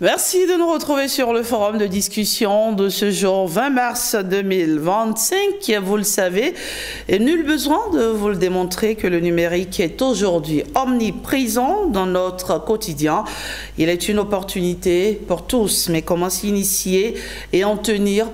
Merci de nous retrouver sur le forum de discussion de ce jour 20 mars 2025. Vous le savez, et nul besoin de vous le démontrer que le numérique est aujourd'hui omniprésent dans notre quotidien. Il est une opportunité pour tous, mais comment s'initier et en tirer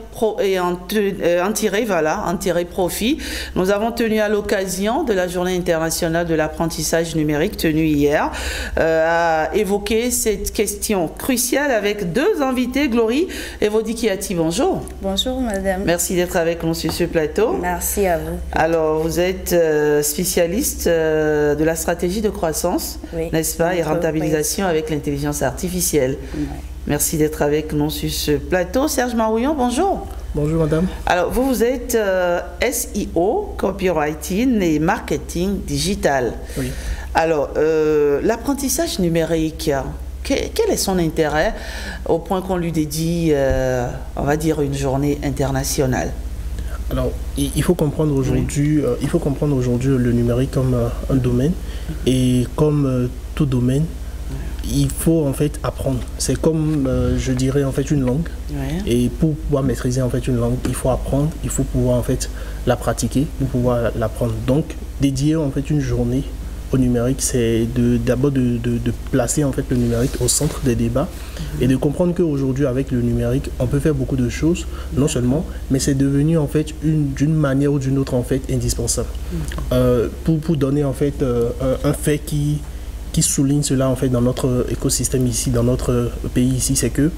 profit. Nous avons tenu à l'occasion de la Journée internationale de l'apprentissage numérique tenue hier à évoquer cette question cruciale avec deux invités, Glory et Vodikiati. Bonjour. Bonjour madame. Merci d'être avec nous sur ce plateau. Merci à vous. Alors vous êtes spécialiste de la stratégie de croissance, oui, n'est-ce pas, et rentabilisation avec l'intelligence artificielle. Oui. Merci d'être avec nous sur ce plateau. Serge Marouillon, bonjour. Bonjour madame. Alors vous êtes SEO, copywriting et marketing digital. Oui. Alors l'apprentissage numérique, quel est son intérêt au point qu'on lui dédie, on va dire, une journée internationale? Alors, il faut comprendre aujourd'hui le numérique comme un domaine, et comme tout domaine, il faut en fait apprendre. C'est comme, je dirais, en fait une langue. Oui. Et pour pouvoir maîtriser en fait une langue, il faut apprendre, il faut pouvoir en fait la pratiquer pour pouvoir l'apprendre. Donc, dédier en fait une journée au numérique, c'est d'abord de placer en fait le numérique au centre des débats et de comprendre qu'aujourd'hui avec le numérique on peut faire beaucoup de choses, non seulement, mais c'est devenu en fait d'une manière ou d'une autre en fait indispensable. Pour donner en fait un fait qui souligne cela en fait dans notre écosystème ici, dans notre pays ici, c'est que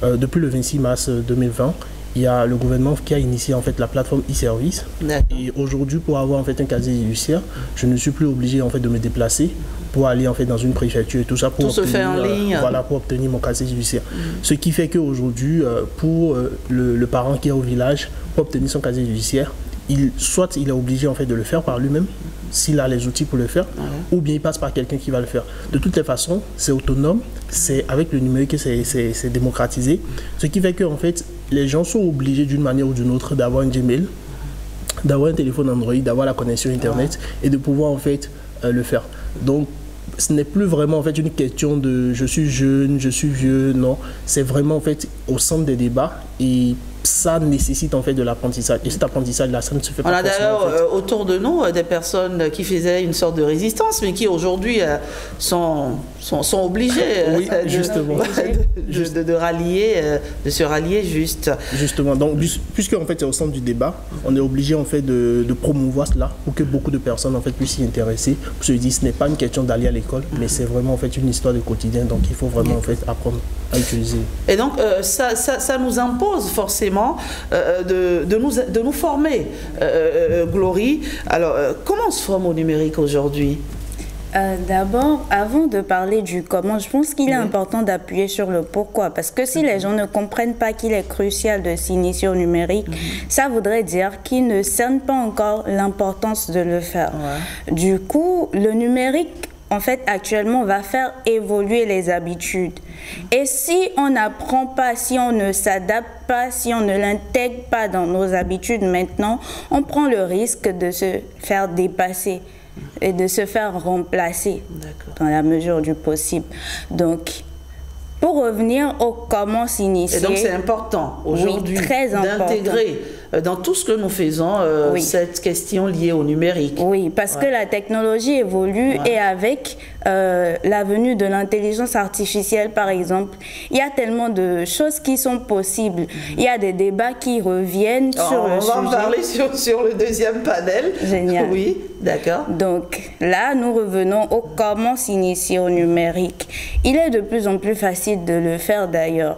depuis le 26 mars 2020, il y a le gouvernement qui a initié en fait la plateforme e-service. Et aujourd'hui, pour avoir en fait un casier judiciaire, je ne suis plus obligé en fait de me déplacer pour aller en fait dans une préfecture et tout ça pour tout obtenir, se fait en ligne. Voilà, pour obtenir mon casier judiciaire. Ce qui fait qu'aujourd'hui, pour le parent qui est au village, pour obtenir son casier judiciaire, soit il est obligé en fait de le faire par lui-même, s'il a les outils pour le faire, ou bien il passe par quelqu'un qui va le faire. De toutes les façons, c'est autonome, c'est avec le numérique que c'est démocratisé, ce qui fait que en fait, les gens sont obligés d'une manière ou d'une autre d'avoir un Gmail, d'avoir un téléphone Android, d'avoir la connexion Internet et de pouvoir en fait le faire. Donc, ce n'est plus vraiment en fait une question de je suis jeune, je suis vieux, non. C'est vraiment en fait au centre des débats et ça nécessite en fait de l'apprentissage. Et cet apprentissage-là, ça ne se fait pas. On a d'ailleurs autour de nous des personnes qui faisaient une sorte de résistance, mais qui aujourd'hui sont obligées de rallier, de se rallier juste. Justement, donc puisque en fait c'est au centre du débat, on est obligé en fait de promouvoir cela pour que beaucoup de personnes en fait puissent s'y intéresser. Pour se dire, ce n'est pas une question d'aller à l'école, mais c'est vraiment en fait une histoire de quotidien. Donc il faut vraiment en fait apprendre à utiliser. Et donc ça nous impose forcément de nous former, Glory. Alors, comment on se forme au numérique aujourd'hui? D'abord, avant de parler du comment, je pense qu'il est important d'appuyer sur le pourquoi. Parce que si les gens ne comprennent pas qu'il est crucial de s'initier au numérique, ça voudrait dire qu'ils ne cernent pas encore l'importance de le faire. Du coup, le numérique, en fait, actuellement, va faire évoluer les habitudes. Et si on n'apprend pas, si on ne s'adapte pas, si on ne l'intègre pas dans nos habitudes maintenant, on prend le risque de se faire dépasser et de se faire remplacer dans la mesure du possible. Donc, pour revenir au comment s'initier... Et donc, c'est important aujourd'hui d'intégrer dans tout ce que nous faisons cette question liée au numérique. Oui, parce que la technologie évolue et avec la venue de l'intelligence artificielle, par exemple, il y a tellement de choses qui sont possibles. Il y a des débats qui reviennent sur le sujet. On va en parler sur le deuxième panel. Génial. Oui, d'accord. Donc là, nous revenons au comment s'initier au numérique. Il est de plus en plus facile de le faire d'ailleurs.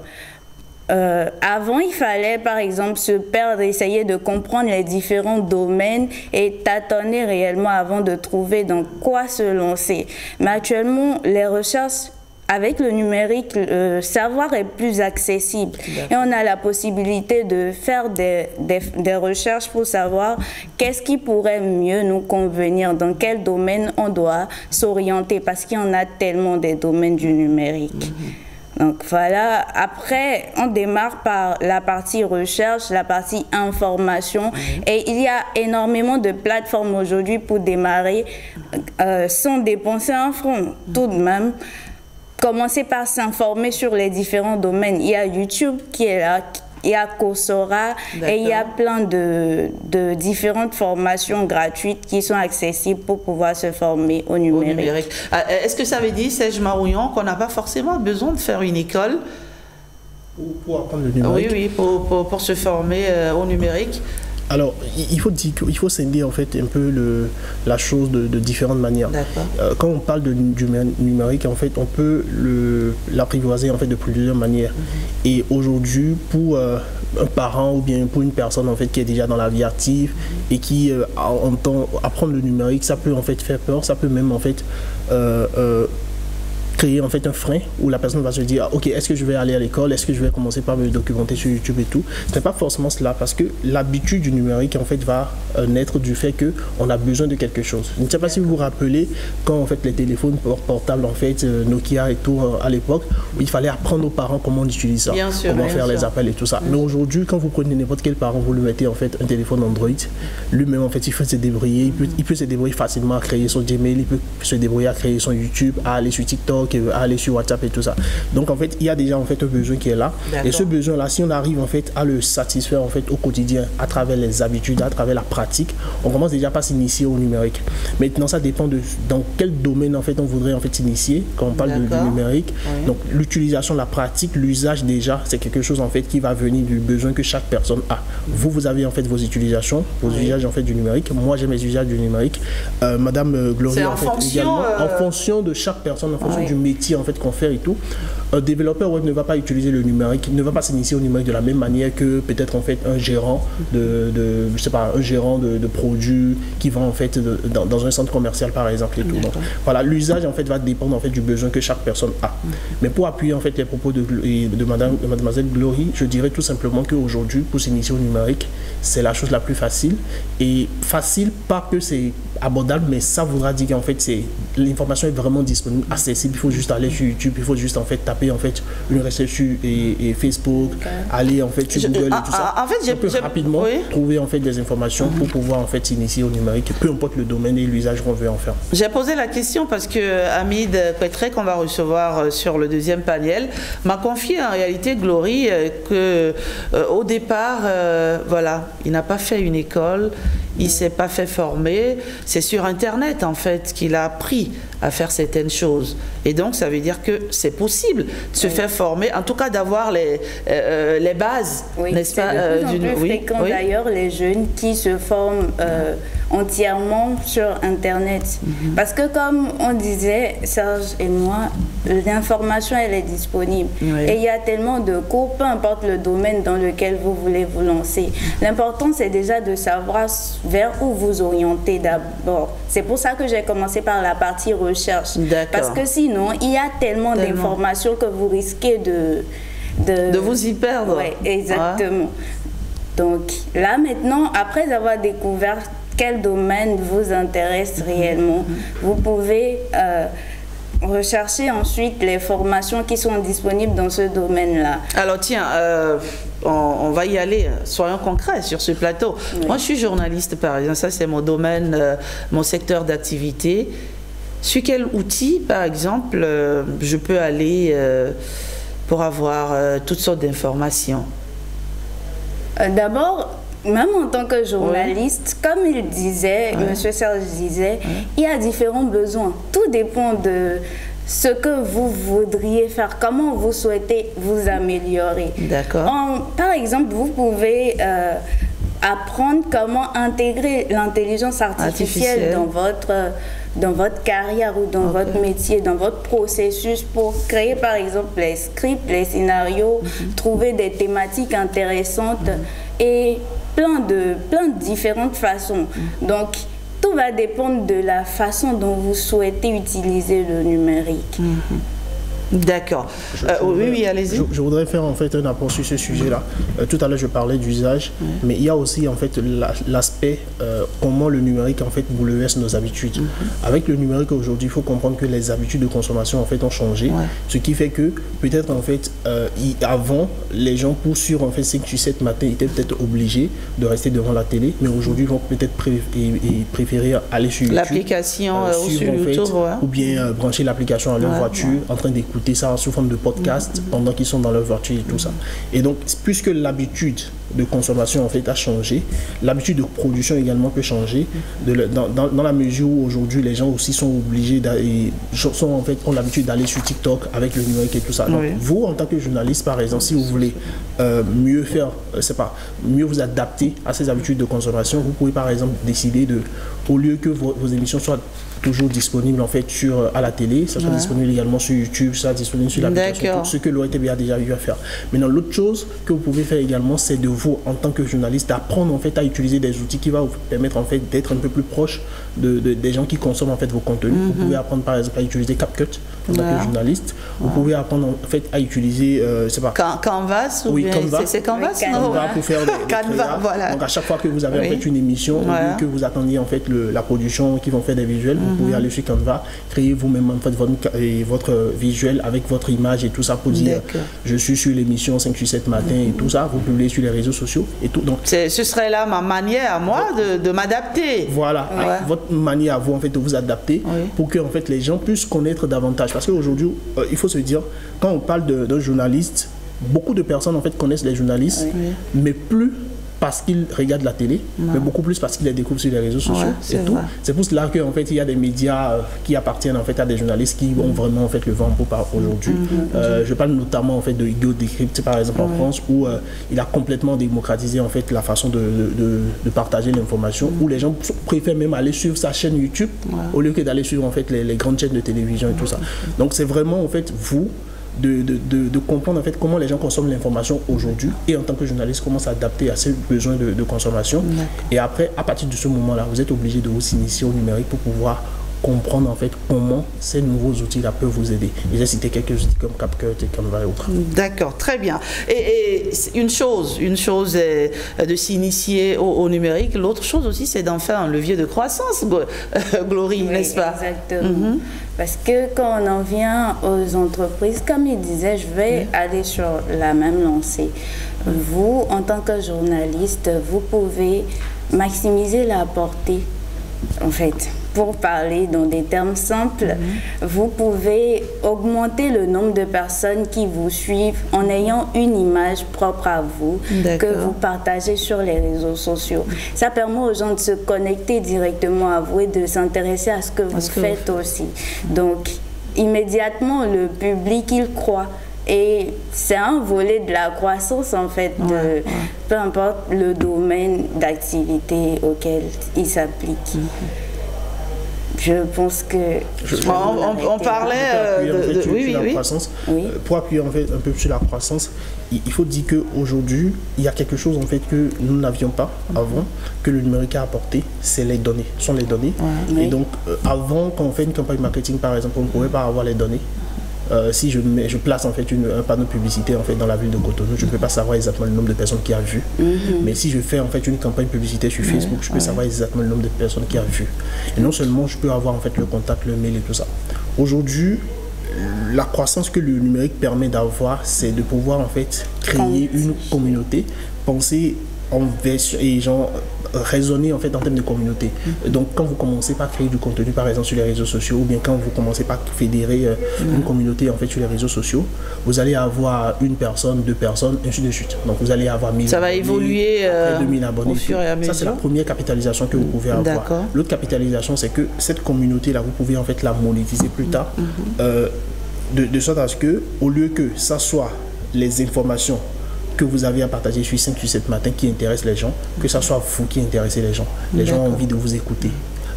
Avant, il fallait par exemple se perdre, essayer de comprendre les différents domaines et tâtonner réellement avant de trouver dans quoi se lancer. Mais actuellement, les recherches avec le numérique, le savoir est plus accessible et on a la possibilité de faire des recherches pour savoir qu'est-ce qui pourrait mieux nous convenir, dans quel domaine on doit s'orienter parce qu'il y en a tellement des domaines du numérique. Donc voilà, après on démarre par la partie recherche, la partie information et il y a énormément de plateformes aujourd'hui pour démarrer sans dépenser un franc tout de même. commencer par s'informer sur les différents domaines. Il y a YouTube qui est là, il y a Coursera et il y a plein de différentes formations gratuites qui sont accessibles pour pouvoir se former au numérique. Est-ce que ça veut dire, Serge Marouillon, qu'on n'a pas forcément besoin de faire une école pour apprendre le numérique? Oui, pour se former au numérique. Alors, il faut scinder en fait un peu la chose de différentes manières. Quand on parle du numérique, en fait, on peut l'apprivoiser en fait de plusieurs manières. Et aujourd'hui, pour un parent ou bien pour une personne en fait qui est déjà dans la vie active et qui entend apprendre le numérique, ça peut en fait faire peur, ça peut même en fait créer en fait un frein où la personne va se dire ok, est-ce que je vais aller à l'école, est-ce que je vais commencer par me documenter sur YouTube et tout. Ce n'est pas forcément cela, parce que l'habitude du numérique en fait va naître du fait que on a besoin de quelque chose. Je ne sais pas si vous vous rappelez quand en fait les téléphones portables en fait Nokia et tout à l'époque, où il fallait apprendre aux parents comment on utilise ça, comment faire les appels et tout ça. Mais aujourd'hui, quand vous prenez n'importe quel parent, vous lui mettez en fait un téléphone Android, lui-même en fait il peut se débrouiller, il peut se débrouiller facilement à créer son Gmail, il peut se débrouiller à créer son YouTube, à aller sur TikTok, à aller sur WhatsApp et tout ça. Donc en fait, il y a déjà en fait un besoin qui est là. Et ce besoin-là, si on arrive en fait à le satisfaire en fait au quotidien, à travers les habitudes, à travers la pratique, on commence déjà par s'initier au numérique. Maintenant, ça dépend de dans quel domaine en fait on voudrait en fait s'initier quand on parle du numérique. Donc l'utilisation, la pratique, l'usage déjà, c'est quelque chose en fait qui va venir du besoin que chaque personne a. Vous avez en fait vos utilisations, vos usages en fait du numérique. Moi, j'ai mes usages du numérique. Madame Gloria, en fait, également, en fonction de chaque personne, en fonction du métier en fait qu'on fait et tout. Un développeur web ne va pas utiliser le numérique, ne va pas s'initier au numérique de la même manière que peut-être en fait un gérant je sais pas, un gérant de produits qui vend en fait dans un centre commercial par exemple et tout. Donc, voilà, l'usage en fait va dépendre en fait du besoin que chaque personne a. Mais pour appuyer en fait les propos de mademoiselle Glory, je dirais tout simplement qu'aujourd'hui, pour s'initier au numérique, c'est la chose la plus facile. Et facile, pas que c'est abordable, mais ça voudra dire qu'en fait l'information est vraiment disponible, accessible. Il faut juste aller sur YouTube, il faut juste en fait taper en fait une recette sur et Facebook, aller en fait sur Google et tout ça. En fait, on peut rapidement trouver en fait des informations pour pouvoir en fait s'initier au numérique, peu importe le domaine et l'usage qu'on veut en faire. J'ai posé la question parce que Hamid Petré, qu'on va recevoir sur le deuxième panel, m'a confié en réalité, Glory, que au départ, voilà, il n'a pas fait une école, il ne s'est pas fait former, c'est sur Internet en fait qu'il a appris à faire certaines choses. Et donc ça veut dire que c'est possible de se faire former, en tout cas d'avoir les bases, n'est-ce pas? C'est de plus en plus fréquent d'ailleurs les jeunes qui se forment entièrement sur Internet. Parce que comme on disait, Serge et moi, l'information elle est disponible. Et il y a tellement de cours, peu importe le domaine dans lequel vous voulez vous lancer. L'important c'est déjà de savoir vers où vous orienter d'abord. C'est pour ça que j'ai commencé par la partie recherche. Parce que sinon, il y a tellement d'informations que vous risquez de vous y perdre. Oui, exactement. Donc là maintenant, après avoir découvert quel domaine vous intéresse réellement, vous pouvez rechercher ensuite les formations qui sont disponibles dans ce domaine-là. Alors tiens, on va y aller, soyons concrets sur ce plateau. Moi je suis journaliste par exemple, ça c'est mon domaine, mon secteur d'activité. Sur quel outil par exemple je peux aller pour avoir toutes sortes d'informations? D'abord, même en tant que journaliste, comme il disait, Monsieur Serge disait, il y a différents besoins. Tout dépend de ce que vous voudriez faire, comment vous souhaitez vous améliorer. Par exemple, vous pouvez apprendre comment intégrer l'intelligence artificielle dans votre carrière ou dans votre métier, dans votre processus pour créer par exemple les scripts, les scénarios, trouver des thématiques intéressantes et plein de différentes façons. Donc, tout va dépendre de la façon dont vous souhaitez utiliser le numérique. D'accord. Oui, allez-y. Je voudrais faire en fait un apport sur ce sujet-là. Tout à l'heure, je parlais d'usage, mais il y a aussi en fait l'aspect comment le numérique en fait bouleverse nos habitudes. Avec le numérique aujourd'hui, il faut comprendre que les habitudes de consommation en fait ont changé, ce qui fait que peut-être en fait avant les gens pour suivre en fait 5-7 matin étaient peut-être obligés de rester devant la télé, mais aujourd'hui ils vont peut-être préférer aller sur YouTube, l'application sur YouTube, ou bien brancher l'application à leur voiture en train d'écouter écouter ça sous forme de podcast pendant qu'ils sont dans leur voiture et tout ça. Et donc, puisque l'habitude de consommation en fait a changé, l'habitude de production également peut changer, dans la mesure où aujourd'hui les gens aussi sont obligés ont l'habitude d'aller sur TikTok avec le numérique et tout ça. Donc, vous, en tant que journaliste, par exemple, si vous voulez mieux faire, mieux vous adapter à ces habitudes de consommation, vous pouvez par exemple décider de, au lieu que vos émissions soient toujours disponibles en fait à la télé, ça soit disponible également sur YouTube, ça soit disponible sur l'application, ce que l'ORTB a déjà eu à faire. Maintenant, l'autre chose que vous pouvez faire également, c'est de vous, en tant que journaliste, d'apprendre en fait à utiliser des outils qui vont vous permettre en fait d'être un peu plus proche des gens qui consomment en fait vos contenus. Vous pouvez apprendre par exemple à utiliser CapCut en tant que journaliste. Vous pouvez apprendre en fait à utiliser, Canvas ou Canvas, c'est Canvas, Canvas pour faire des Canvas, voilà. Donc à chaque fois que vous avez en fait une émission, au lieu que vous attendiez en fait la production qui vont faire des visuels, vous pouvez aller sur Canva, créer vous-même en fait votre visuel avec votre image et tout ça pour dire je suis sur l'émission 5-7 matin et tout ça, vous publiez sur les réseaux sociaux et tout. Donc ce serait là ma manière à moi de m'adapter. Voilà, votre manière à vous en fait de vous adapter pour que en fait les gens puissent connaître davantage. Parce qu'aujourd'hui, il faut se dire, quand on parle d'un journaliste, beaucoup de personnes en fait connaissent les journalistes, mais plus parce qu'ils regardent la télé, mais beaucoup plus parce qu'ils les découvrent sur les réseaux sociaux et tout. C'est pour cela qu'en fait il y a des médias qui appartiennent en fait à des journalistes qui ont vraiment en fait le vent en poupe aujourd'hui. Je parle notamment en fait de Hugo Décrypte par exemple en France, où il a complètement démocratisé en fait la façon de partager l'information, où les gens préfèrent même aller suivre sa chaîne YouTube au lieu que d'aller suivre en fait les grandes chaînes de télévision et tout ça. Donc c'est vraiment en fait vous de comprendre en fait comment les gens consomment l'information aujourd'hui, et en tant que journaliste comment s'adapter à ces besoins de consommation. Et après, à partir de ce moment-là, vous êtes obligé de vous initier au numérique pour pouvoir comprendre en fait comment ces nouveaux outils-là peuvent vous aider. J'ai cité quelques outils comme CapCut et Canva et autres. D'accord, très bien. Et une chose est de s'initier au numérique, l'autre chose aussi c'est d'en faire un levier de croissance, Glory, n'est-ce pas? Exactement. Parce que quand on en vient aux entreprises, comme il disait, je vais aller sur la même lancée. Vous, en tant que journaliste, vous pouvez maximiser la portée, en fait. Pour parler dans des termes simples, vous pouvez augmenter le nombre de personnes qui vous suivent en ayant une image propre à vous que vous partagez sur les réseaux sociaux. Ça permet aux gens de se connecter directement à vous et de s'intéresser à ce que vous faites aussi. Donc, immédiatement, le public, il croit. Et c'est un volet de la croissance, en fait, peu importe le domaine d'activité auquel il s'applique. Je pense que... On parlait de la croissance. Pour appuyer en fait un peu sur la croissance, il faut dire qu'aujourd'hui, il y a quelque chose en fait que nous n'avions pas avant, que le numérique a apporté, c'est les données, sont les données. Et donc, avant, quand on fait une campagne marketing, par exemple, on ne pouvait pas avoir les données. Si je place en fait un panneau publicitaire en fait dans la ville de Cotonou, je ne peux pas savoir exactement le nombre de personnes qui a vu. Mais si je fais en fait une campagne publicitaire sur Facebook, je peux savoir exactement le nombre de personnes qui a vu. Et non seulement je peux avoir en fait le contact, le mail et tout ça. Aujourd'hui, la croissance que le numérique permet d'avoir, c'est de pouvoir en fait créer une communauté, penser en version et genre raisonner en fait en termes de communauté. Donc quand vous commencez par créer du contenu par exemple sur les réseaux sociaux, ou bien quand vous commencez par fédérer une communauté en fait sur les réseaux sociaux, vous allez avoir une personne, deux personnes, ainsi de suite. Donc vous allez avoir 1000 ça va évoluer 2000 abonnés. Au fur et à mesure. Ça c'est la première capitalisation que vous pouvez avoir. L'autre capitalisation, c'est que cette communauté là, vous pouvez en fait la monétiser plus tard, de sorte à ce que, au lieu que ça soit les informations que vous avez à partager sur 5-7 matins qui intéressent les gens, que ce soit vous qui intéressez les gens. Les gens ont envie de vous écouter.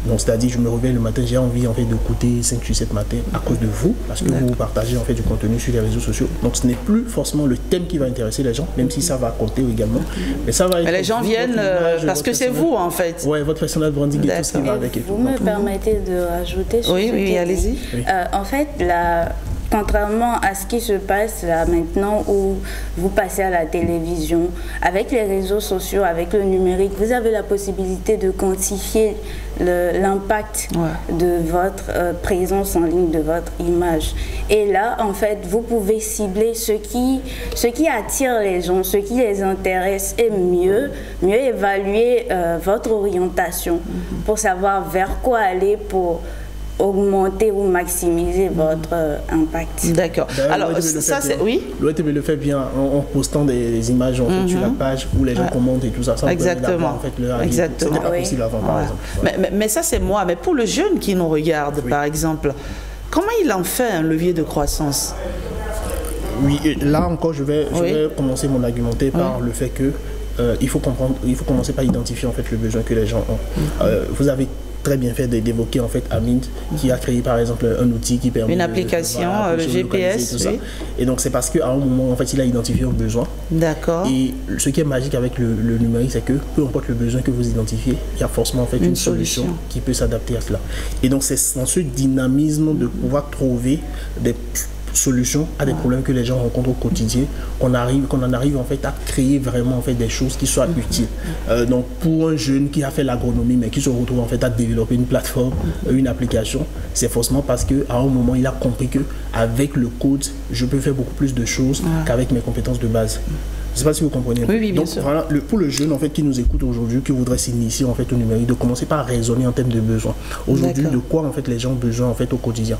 Donc c'est-à-dire, je me réveille le matin, j'ai envie en fait d'écouter 5-7 matins à cause de vous, parce que vous partagez en fait du contenu sur les réseaux sociaux. Donc ce n'est plus forcément le thème qui va intéresser les gens, même si ça va compter également. Mais ça va être. Mais les gens viennent parce que c'est vous en fait. Ouais, votre personal branding et tout ce qui va avec. Vous me permettez de rajouter sur Oui, allez-y. En fait, contrairement à ce qui se passe là maintenant où vous passez à la télévision, avec les réseaux sociaux, avec le numérique, vous avez la possibilité de quantifier l'impact de votre présence en ligne, de votre image. Et là, en fait, vous pouvez cibler ce qui attire les gens, ce qui les intéresse, et mieux évaluer votre orientation pour savoir vers quoi aller pour augmenter ou maximiser votre impact. D'accord. Alors, ça, c'est... Oui, l'OETB le fait bien en postant des images en fait, sur la page où les gens commentent et tout ça. Exactement. En fait, leur avis. Exactement. C'était pas possible avant, par exemple. Mais ça, c'est moi. Mais pour le jeune qui nous regarde, par exemple, comment il en fait un levier de croissance? Oui, là encore, je vais commencer mon argumentaire par le fait que il faut commencer par identifier en fait le besoin que les gens ont. Vous avez très bien fait d'évoquer en fait Amine qui a créé par exemple un outil qui permet une application, le GPS, tout ça. Et donc c'est parce qu'à un moment en fait il a identifié un besoin. D'accord. Et ce qui est magique avec le numérique, c'est que peu importe le besoin que vous identifiez, il y a forcément en fait une solution qui peut s'adapter à cela. Et donc c'est dans ce dynamisme de pouvoir trouver des solutions à des problèmes que les gens rencontrent au quotidien qu'on en arrive en fait à créer vraiment en fait des choses qui soient utiles. Donc pour un jeune qui a fait l'agronomie mais qui se retrouve en fait à développer une plateforme, une application, c'est forcément parce que à un moment il a compris que avec le code je peux faire beaucoup plus de choses qu'avec mes compétences de base. Je ne sais pas si vous comprenez. Oui, bien Donc, sûr. Voilà, pour le jeune en fait, qui nous écoute aujourd'hui, qui voudrait s'initier en fait, au numérique, de commencer par raisonner en termes de besoins. Aujourd'hui, de quoi en fait, les gens ont besoin en fait, au quotidien.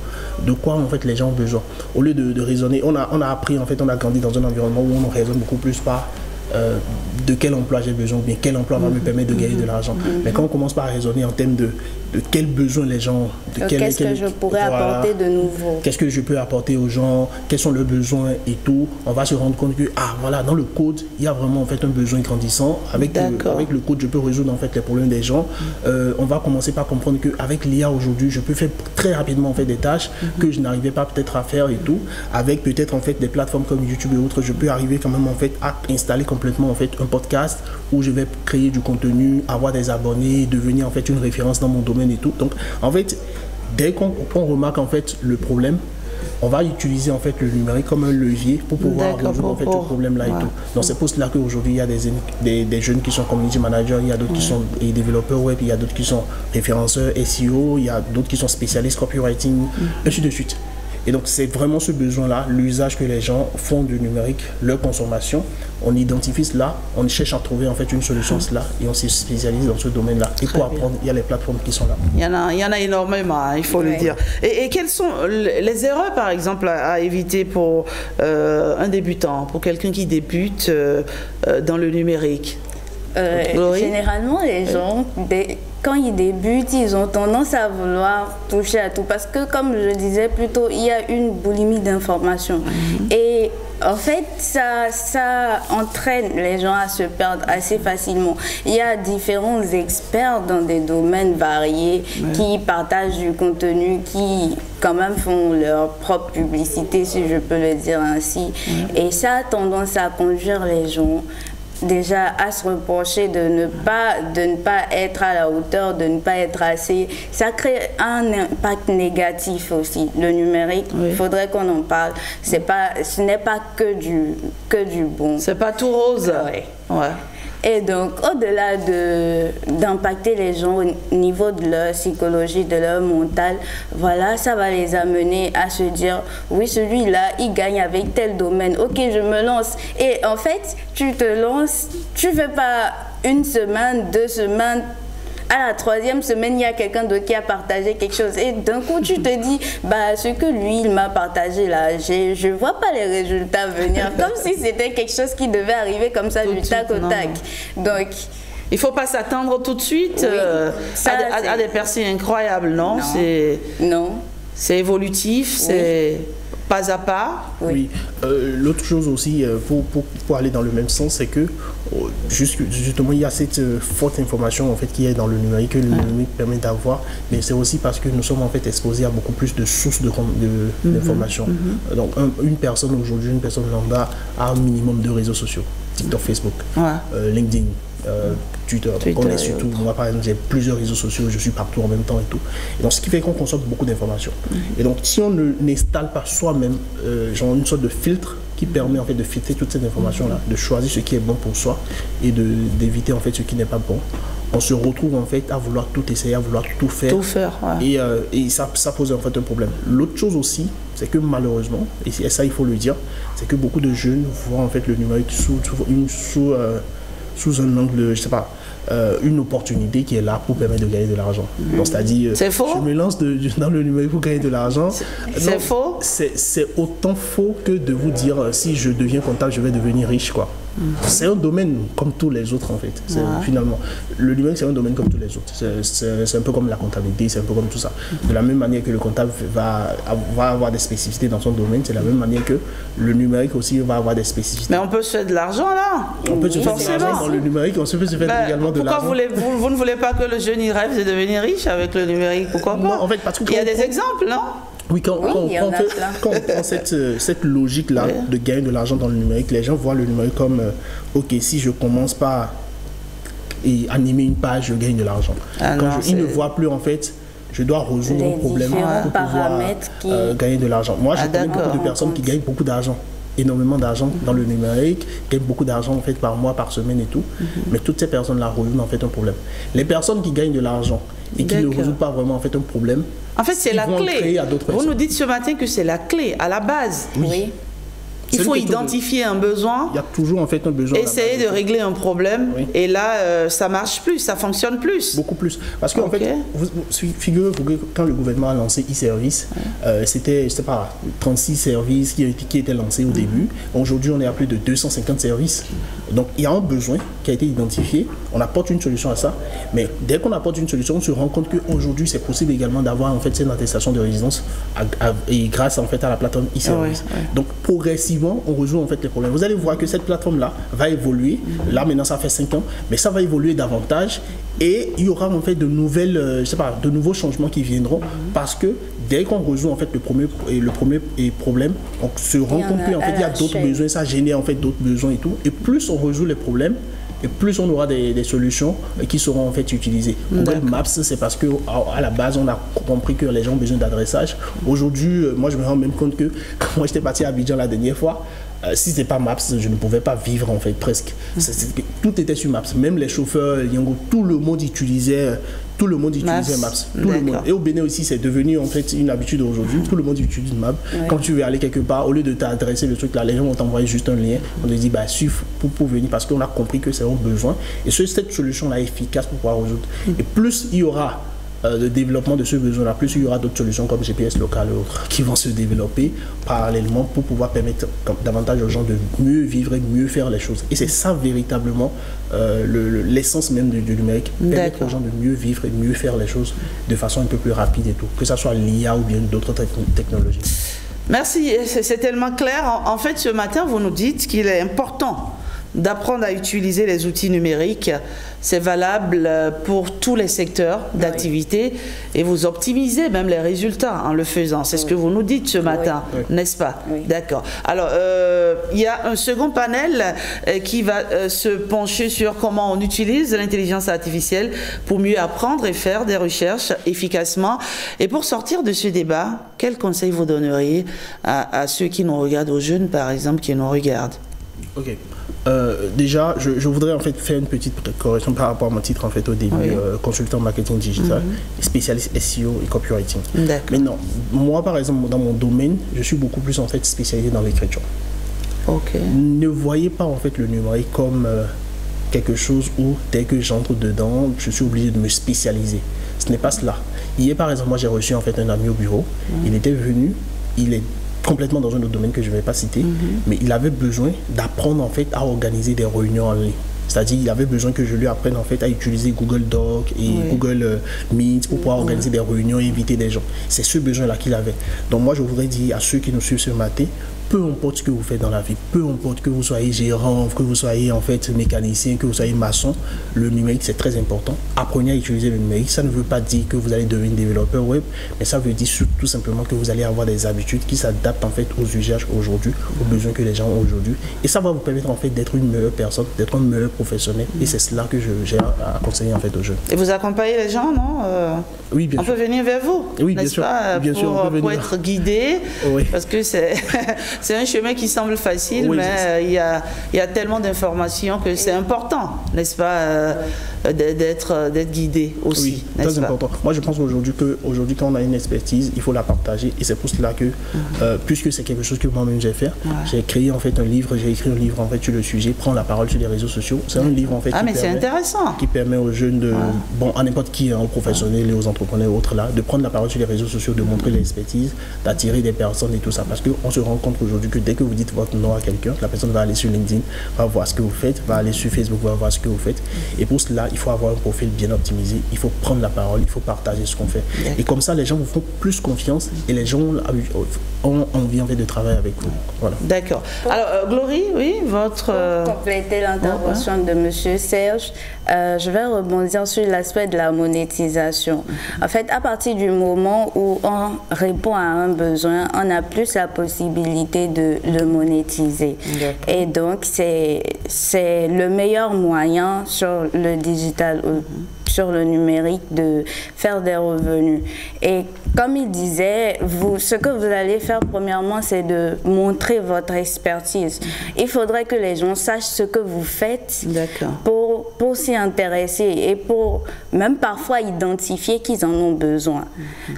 De quoi en fait, les gens ont besoin. Au lieu de raisonner, on a appris, en fait, on a grandi dans un environnement où on raisonne beaucoup plus par de quel emploi j'ai besoin, ou bien quel emploi va me permettre de gagner de l'argent. Mais quand on commence par raisonner en termes de quels besoins les gens... Qu'est-ce que je pourrais apporter de nouveau? Qu'est-ce que je peux apporter aux gens? Quels sont leurs besoins et tout? On va se rendre compte que, voilà, dans le code, il y a vraiment en fait un besoin grandissant. Avec le code, je peux résoudre en fait les problèmes des gens. On va commencer par comprendre qu'avec l'IA aujourd'hui, je peux faire très rapidement en fait des tâches que je n'arrivais pas peut-être à faire et tout. Avec peut-être en fait des plateformes comme YouTube et autres, je peux arriver quand même en fait à installer complètement en fait un podcast où je vais créer du contenu, avoir des abonnés, devenir en fait une référence dans mon domaine et tout. Donc en fait, dès qu'on remarque en fait le problème, on va utiliser en fait le numérique comme un levier pour pouvoir résoudre en fait ce problème-là et tout. Donc c'est pour cela qu'aujourd'hui il y a des jeunes qui sont community managers, il y a d'autres qui sont développeurs web, il y a d'autres qui sont référenceurs SEO, il y a d'autres qui sont spécialistes copywriting, ainsi de suite. Et donc c'est vraiment ce besoin-là, l'usage que les gens font du numérique, leur consommation. On identifie cela, on cherche à trouver en fait une solution à cela et on se spécialise dans ce domaine-là. Et pour apprendre, il y a les plateformes qui sont là. Il y en a énormément, hein, il faut le dire. Et quelles sont les erreurs par exemple à éviter pour un débutant, pour quelqu'un qui débute dans le numérique? Généralement les gens... Quand ils débutent, ils ont tendance à vouloir toucher à tout parce que, comme je le disais plus tôt, il y a une boulimie d'informations. Et en fait, ça entraîne les gens à se perdre assez facilement. Il y a différents experts dans des domaines variés qui partagent du contenu, qui quand même font leur propre publicité, si je peux le dire ainsi. Et ça a tendance à conduire les gens déjà à se reprocher de ne pas être à la hauteur, de ne pas être assez. Ça crée un impact négatif aussi. Le numérique, il faudrait qu'on en parle. Ce n'est pas que du bon. C'est pas tout rose. Et donc, au-delà d'impacter les gens au niveau de leur psychologie, de leur mental, voilà, ça va les amener à se dire, oui, celui-là, il gagne avec tel domaine. Ok, je me lance. Et en fait, tu te lances, tu ne fais pas une semaine, 2 semaines. À la 3e semaine, il y a quelqu'un d'autre qui a partagé quelque chose. Et d'un coup, tu te dis, ce que lui, il m'a partagé là, je ne vois pas les résultats venir. Comme si c'était quelque chose qui devait arriver comme ça, du tac au tac. Donc... il ne faut pas s'attendre tout de suite à des percées incroyables, non? Non. C'est évolutif, c'est... pas à pas. Oui. L'autre chose aussi, pour aller dans le même sens, c'est que justement il y a cette forte information en fait qui est dans le numérique, que le numérique permet d'avoir, mais c'est aussi parce que nous sommes en fait exposés à beaucoup plus de sources d'informations. Donc une personne aujourd'hui, une personne lambda a un minimum de réseaux sociaux, TikTok, Facebook, LinkedIn, Twitter. Donc on est surtout, moi par exemple j'ai plusieurs réseaux sociaux, je suis partout en même temps et tout. Et donc ce qui fait qu'on consomme beaucoup d'informations. Et donc si on n'installe pas soi-même genre une sorte de filtre qui permet en fait de filtrer toutes ces informations là, de choisir ce qui est bon pour soi et d'éviter en fait ce qui n'est pas bon, on se retrouve en fait à vouloir tout essayer, à vouloir tout faire. Et ça pose en fait un problème. L'autre chose aussi, c'est que malheureusement, et ça il faut le dire, c'est que beaucoup de jeunes voient en fait le numérique sous un angle, je sais pas, une opportunité qui est là pour permettre de gagner de l'argent. Donc c'est-à-dire, c'est faux? Je me lance dans le numérique pour gagner de l'argent. C'est faux? C'est autant faux que de vous dire si je deviens comptable, je vais devenir riche, quoi. C'est un domaine comme tous les autres en fait. Finalement, le numérique c'est un domaine comme tous les autres. C'est un peu comme la comptabilité, c'est un peu comme tout ça. De la même manière que le comptable va avoir des spécificités dans son domaine, c'est de la même manière que le numérique aussi va avoir des spécificités. Mais on peut se faire de l'argent là. On peut se faire de l'argent dans le numérique, on peut se faire également de l'argent. Pourquoi vous ne voulez pas que le jeune y rêve de devenir riche avec le numérique? Pourquoi pas? Non, en fait, parce que il y a des exemples, non? Oui, quand on prend cette logique-là de gagner de l'argent dans le numérique, les gens voient le numérique comme ok, si je commence par animer une page, je gagne de l'argent. Ils ne voient plus en fait, je dois résoudre un problème pour pouvoir gagner de l'argent. Moi, je connais beaucoup de personnes qui gagnent beaucoup d'argent, énormément d'argent dans le numérique, gagnent beaucoup d'argent en fait par mois, par semaine et tout. Mais toutes ces personnes-là résolvent en fait un problème. Les personnes qui gagnent de l'argent et qui ne résolvent pas vraiment en fait un problème, en fait, c'est la clé. Vous nous dites ce matin que c'est la clé, à la base. Oui. Il faut identifier un besoin. Il y a toujours en fait un besoin. Essayer de régler un problème. Oui. Et là, ça marche plus, ça fonctionne plus. Beaucoup plus. Parce qu'en fait, figurez-vous que quand le gouvernement a lancé e-service, c'était pas 36 services qui étaient lancés au début. Aujourd'hui, on est à plus de 250 services. Donc, il y a un besoin qui a été identifié. On apporte une solution à ça. Mais dès qu'on apporte une solution, on se rend compte qu'aujourd'hui, c'est possible également d'avoir en fait cette attestation de résidence et grâce en fait à la plateforme e-service. Donc, progressivement, on résout en fait les problèmes. Vous allez voir que cette plateforme-là va évoluer. Là, maintenant, ça fait 5 ans, mais ça va évoluer davantage et il y aura en fait de nouvelles, de nouveaux changements qui viendront parce que dès qu'on résout en fait le premier problème, on se rend compte qu'en fait il y a d'autres besoins, ça génère en fait d'autres besoins et tout. Et plus on résout les problèmes, et plus on aura des solutions qui seront en fait utilisées. Google Maps, c'est parce que à la base on a compris que les gens ont besoin d'adressage. Aujourd'hui, moi je me rends même compte que quand moi j'étais parti à Abidjan la dernière fois, si ce n'était pas Maps, je ne pouvais pas vivre en fait presque. Tout était sur Maps, même les chauffeurs, tout le monde utilisait Maps. Tout le monde. Et au Bénin aussi, c'est devenu en fait une habitude aujourd'hui. Tout le monde utilise Maps. Quand tu veux aller quelque part, au lieu de t'adresser le truc là, les gens vont t'envoyer juste un lien. On te dit bah suivre pour venir parce qu'on a compris que c'est un besoin. Et cette solution là est efficace pour pouvoir résoudre. Et plus il y aura le développement de ce besoin-là, plus il y aura d'autres solutions comme GPS local et autres qui vont se développer parallèlement pour pouvoir permettre davantage aux gens de mieux vivre et mieux faire les choses. Et c'est ça véritablement l'essence même du numérique, permettre aux gens de mieux vivre et mieux faire les choses de façon un peu plus rapide et tout, que ce soit l'IA ou bien d'autres technologies. Merci, c'est tellement clair. En fait, ce matin, vous nous dites qu'il est important d'apprendre à utiliser les outils numériques. C'est valable pour tous les secteurs d'activité et vous optimisez même les résultats en le faisant. C'est ce que vous nous dites ce matin, n'est-ce pas? D'accord. Alors, il y a un second panel qui va se pencher sur comment on utilise l'intelligence artificielle pour mieux apprendre et faire des recherches efficacement. Et pour sortir de ce débat, quels conseils vous donneriez à ceux qui nous regardent, aux jeunes par exemple, qui nous regardent? Ok. Déjà, je voudrais en fait faire une petite correction par rapport à mon titre en fait au début, consultant marketing digital, spécialiste SEO et copywriting. Mais non, moi par exemple dans mon domaine, je suis beaucoup plus en fait spécialisé dans l'écriture. Ne voyez pas en fait le numérique comme quelque chose où dès que j'entre dedans, je suis obligé de me spécialiser. Ce n'est pas cela. Hier par exemple, moi j'ai reçu en fait un ami au bureau. Il était venu, il est complètement dans un autre domaine que je ne vais pas citer, mais il avait besoin d'apprendre en fait à organiser des réunions en ligne. C'est-à-dire il avait besoin que je lui apprenne en fait à utiliser Google Doc et Google Meet pour pouvoir organiser des réunions et inviter des gens. C'est ce besoin-là qu'il avait. Donc moi je voudrais dire à ceux qui nous suivent ce matin, peu importe ce que vous faites dans la vie, peu importe que vous soyez gérant, que vous soyez en fait mécanicien, que vous soyez maçon, le numérique c'est très important. Apprenez à utiliser le numérique. Ça ne veut pas dire que vous allez devenir développeur web, mais ça veut dire tout simplement que vous allez avoir des habitudes qui s'adaptent en fait aux usages aujourd'hui, aux besoins que les gens ont aujourd'hui. Et ça va vous permettre en fait d'être une meilleure personne, d'être un meilleur professionnel. Et c'est cela que j'ai à conseiller en fait aux jeunes. Et vous accompagnez les gens, non? Oui, bien sûr. On peut venir vers vous, oui, bien sûr. Pas, bien sûr, pour être guidé, parce que c'est un chemin qui semble facile, mais il y a tellement d'informations que c'est important, n'est-ce pas, d'être guidé aussi. Oui, très important. Moi, je pense qu'aujourd'hui, quand on a une expertise, il faut la partager. Et c'est pour cela que, puisque c'est quelque chose que moi-même j'ai fait, j'ai créé en fait un livre, j'ai écrit un livre en fait sur le sujet, Prends la parole sur les réseaux sociaux. C'est un livre en fait qui permet aux jeunes de, à n'importe qui, aux professionnels et aux entrepreneurs et autres là, de prendre la parole sur les réseaux sociaux, de montrer l'expertise, d'attirer des personnes et tout ça. Parce qu'on se rend compte aujourd'hui que dès que vous dites votre nom à quelqu'un, la personne va aller sur LinkedIn, va voir ce que vous faites, va aller sur Facebook, va voir ce que vous faites. Et pour cela, il faut avoir un profil bien optimisé, il faut prendre la parole, il faut partager ce qu'on fait. Et comme ça, les gens vous font plus confiance et les gens ont envie en fait de travailler avec vous. Voilà. D'accord. Alors, Glory, oui, votre... Pour compléter l'intervention de M. Serge, je vais rebondir sur l'aspect de la monétisation. En fait, à partir du moment où on répond à un besoin, on a plus la possibilité de le monétiser. Et donc, c'est le meilleur moyen sur le digital, sur le numérique, de faire des revenus. Et comme il disait, ce que vous allez faire premièrement, c'est de montrer votre expertise. Il faudrait que les gens sachent ce que vous faites pour s'y intéresser et pour même parfois identifier qu'ils en ont besoin.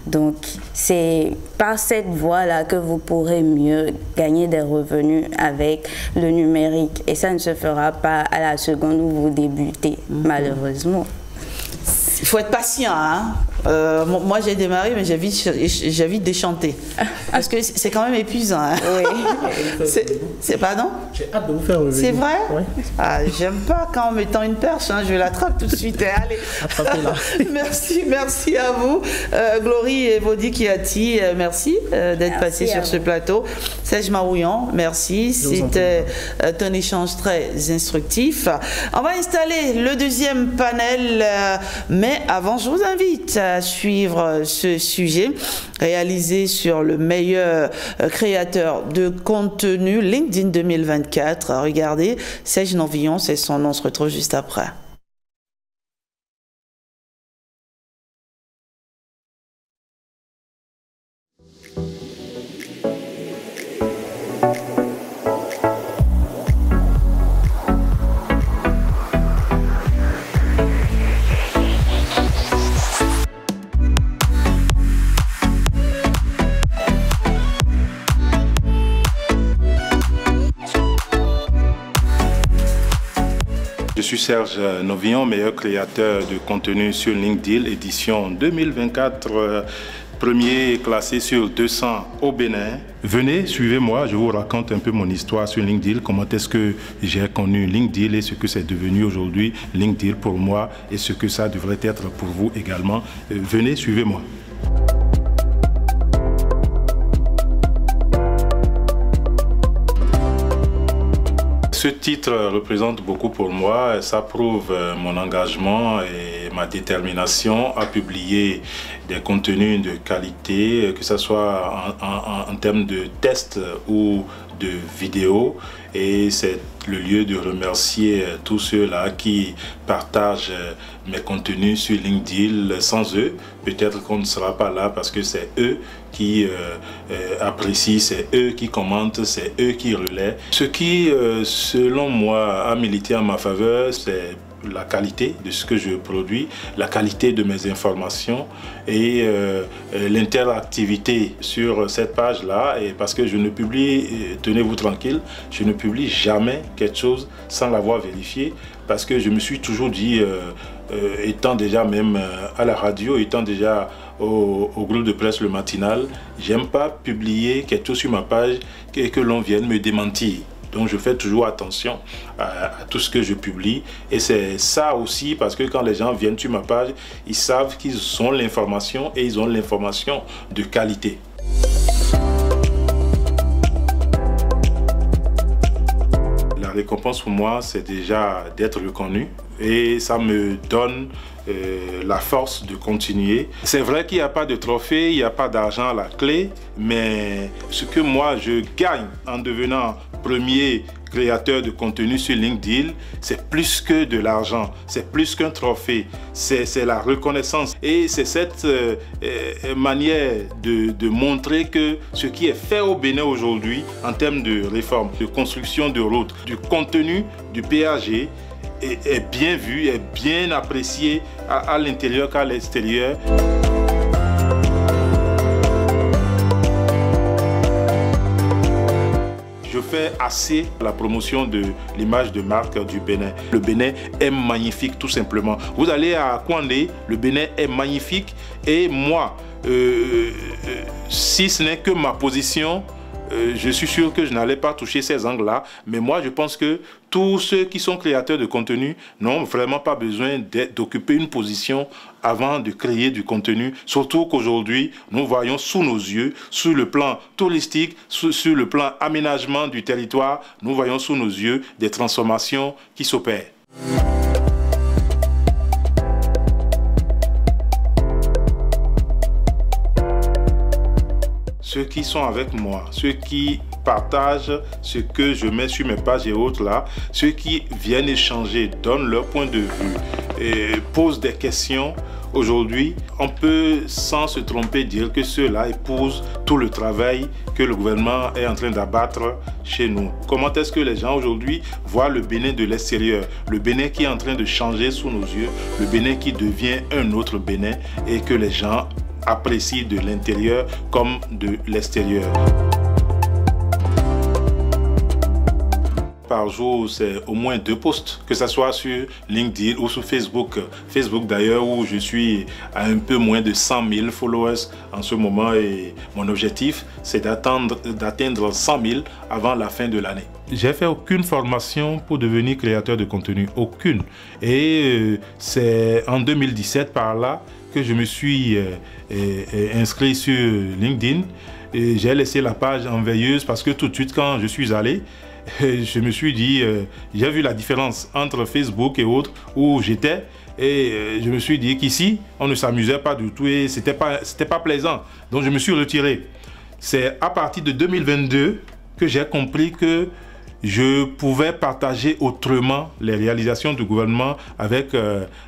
Donc, c'est par cette voie-là que vous pourrez mieux gagner des revenus avec le numérique. Et ça ne se fera pas à la seconde où vous débutez, malheureusement. Il faut être patient, hein. Moi j'ai démarré, mais j'ai vite déchanté. Parce que c'est quand même épuisant. Hein. Oui. C'est pardon? J'ai hâte de vous faire revenir. C'est vrai? Oui. Ah, j'aime pas quand on me tend une perche, hein, je l'attrape tout de suite. Allez. Attrapez-la. merci à vous. Glory et Vodi Kiati, merci d'être passé sur ce plateau. Serge Marouillan, merci. C'était un échange très instructif. On va installer le deuxième panel, mais avant, je vous invite à suivre ce sujet réalisé sur le meilleur créateur de contenu LinkedIn 2024. Regardez, Serge Novillon, c'est son nom. On se retrouve juste après. Je suis Serge Novillon, meilleur créateur de contenu sur LinkedIn, édition 2024, premier classé sur 200 au Bénin. Venez, suivez-moi, je vous raconte un peu mon histoire sur LinkedIn, comment est-ce que j'ai connu LinkedIn et ce que c'est devenu aujourd'hui LinkedIn pour moi et ce que ça devrait être pour vous également. Venez, suivez-moi. Ce titre représente beaucoup pour moi, ça prouve mon engagement et ma détermination à publier des contenus de qualité, que ce soit en termes de tests ou de vidéos. Et c'est le lieu de remercier tous ceux-là qui partagent mes contenus sur LinkedIn. Sans eux, peut-être qu'on ne sera pas là parce que c'est eux qui apprécient, c'est eux qui commentent, c'est eux qui relaient. Ce qui, selon moi, a milité en ma faveur, c'est la qualité de ce que je produis, la qualité de mes informations et l'interactivité sur cette page-là. Et parce que je ne publie, tenez-vous tranquille, je ne publie jamais quelque chose sans l'avoir vérifié. Parce que je me suis toujours dit, étant déjà même à la radio, étant déjà au groupe de presse le matinal, j'aime pas publier quelque chose sur ma page et que l'on vienne me démentir. Donc je fais toujours attention à tout ce que je publie. Et c'est ça aussi parce que quand les gens viennent sur ma page, ils savent qu'ils ont l'information et ils ont l'information de qualité. La récompense pour moi, c'est déjà d'être reconnu et ça me donne la force de continuer. C'est vrai qu'il n'y a pas de trophée, il n'y a pas d'argent à la clé, mais ce que moi je gagne en devenant premier créateur de contenu sur LinkedIn, c'est plus que de l'argent, c'est plus qu'un trophée, c'est la reconnaissance. Et c'est cette manière de montrer que ce qui est fait au Bénin aujourd'hui en termes de réforme, de construction de routes, du contenu du PAG est bien vu, est bien apprécié à l'intérieur qu'à l'extérieur. Je fais assez la promotion de l'image de marque du Bénin. Le Bénin est magnifique, tout simplement. Vous allez à Kouandé, le Bénin est magnifique. Et moi, si ce n'est que ma position, je suis sûr que je n'allais pas toucher ces angles-là. Mais moi, je pense que tous ceux qui sont créateurs de contenu n'ont vraiment pas besoin d'occuper une position avant de créer du contenu. Surtout qu'aujourd'hui, nous voyons sous nos yeux, sur le plan touristique, sur le plan aménagement du territoire, nous voyons sous nos yeux des transformations qui s'opèrent. Ceux qui sont avec moi, ceux qui partagent ce que je mets sur mes pages et autres là, ceux qui viennent échanger, donnent leur point de vue, et posent des questions. Aujourd'hui, on peut sans se tromper dire que ceux-là épousent tout le travail que le gouvernement est en train d'abattre chez nous. Comment est-ce que les gens aujourd'hui voient le Bénin de l'extérieur, le Bénin qui est en train de changer sous nos yeux, le Bénin qui devient un autre Bénin et que les gens apprécient de l'intérieur comme de l'extérieur. Par jour, c'est au moins 2 posts, que ce soit sur LinkedIn ou sur Facebook. Facebook d'ailleurs, où je suis à un peu moins de 100 000 followers en ce moment et mon objectif, c'est d'atteindre 100 000 avant la fin de l'année. J'ai fait aucune formation pour devenir créateur de contenu, aucune. Et c'est en 2017 par là que je me suis inscrit sur LinkedIn. J'ai laissé la page en veilleuse parce que tout de suite quand je suis allé, je me suis dit, j'ai vu la différence entre Facebook et autres où j'étais et je me suis dit qu'ici, on ne s'amusait pas du tout et c'était pas plaisant. Donc je me suis retiré. C'est à partir de 2022 que j'ai compris que je pouvais partager autrement les réalisations du gouvernement avec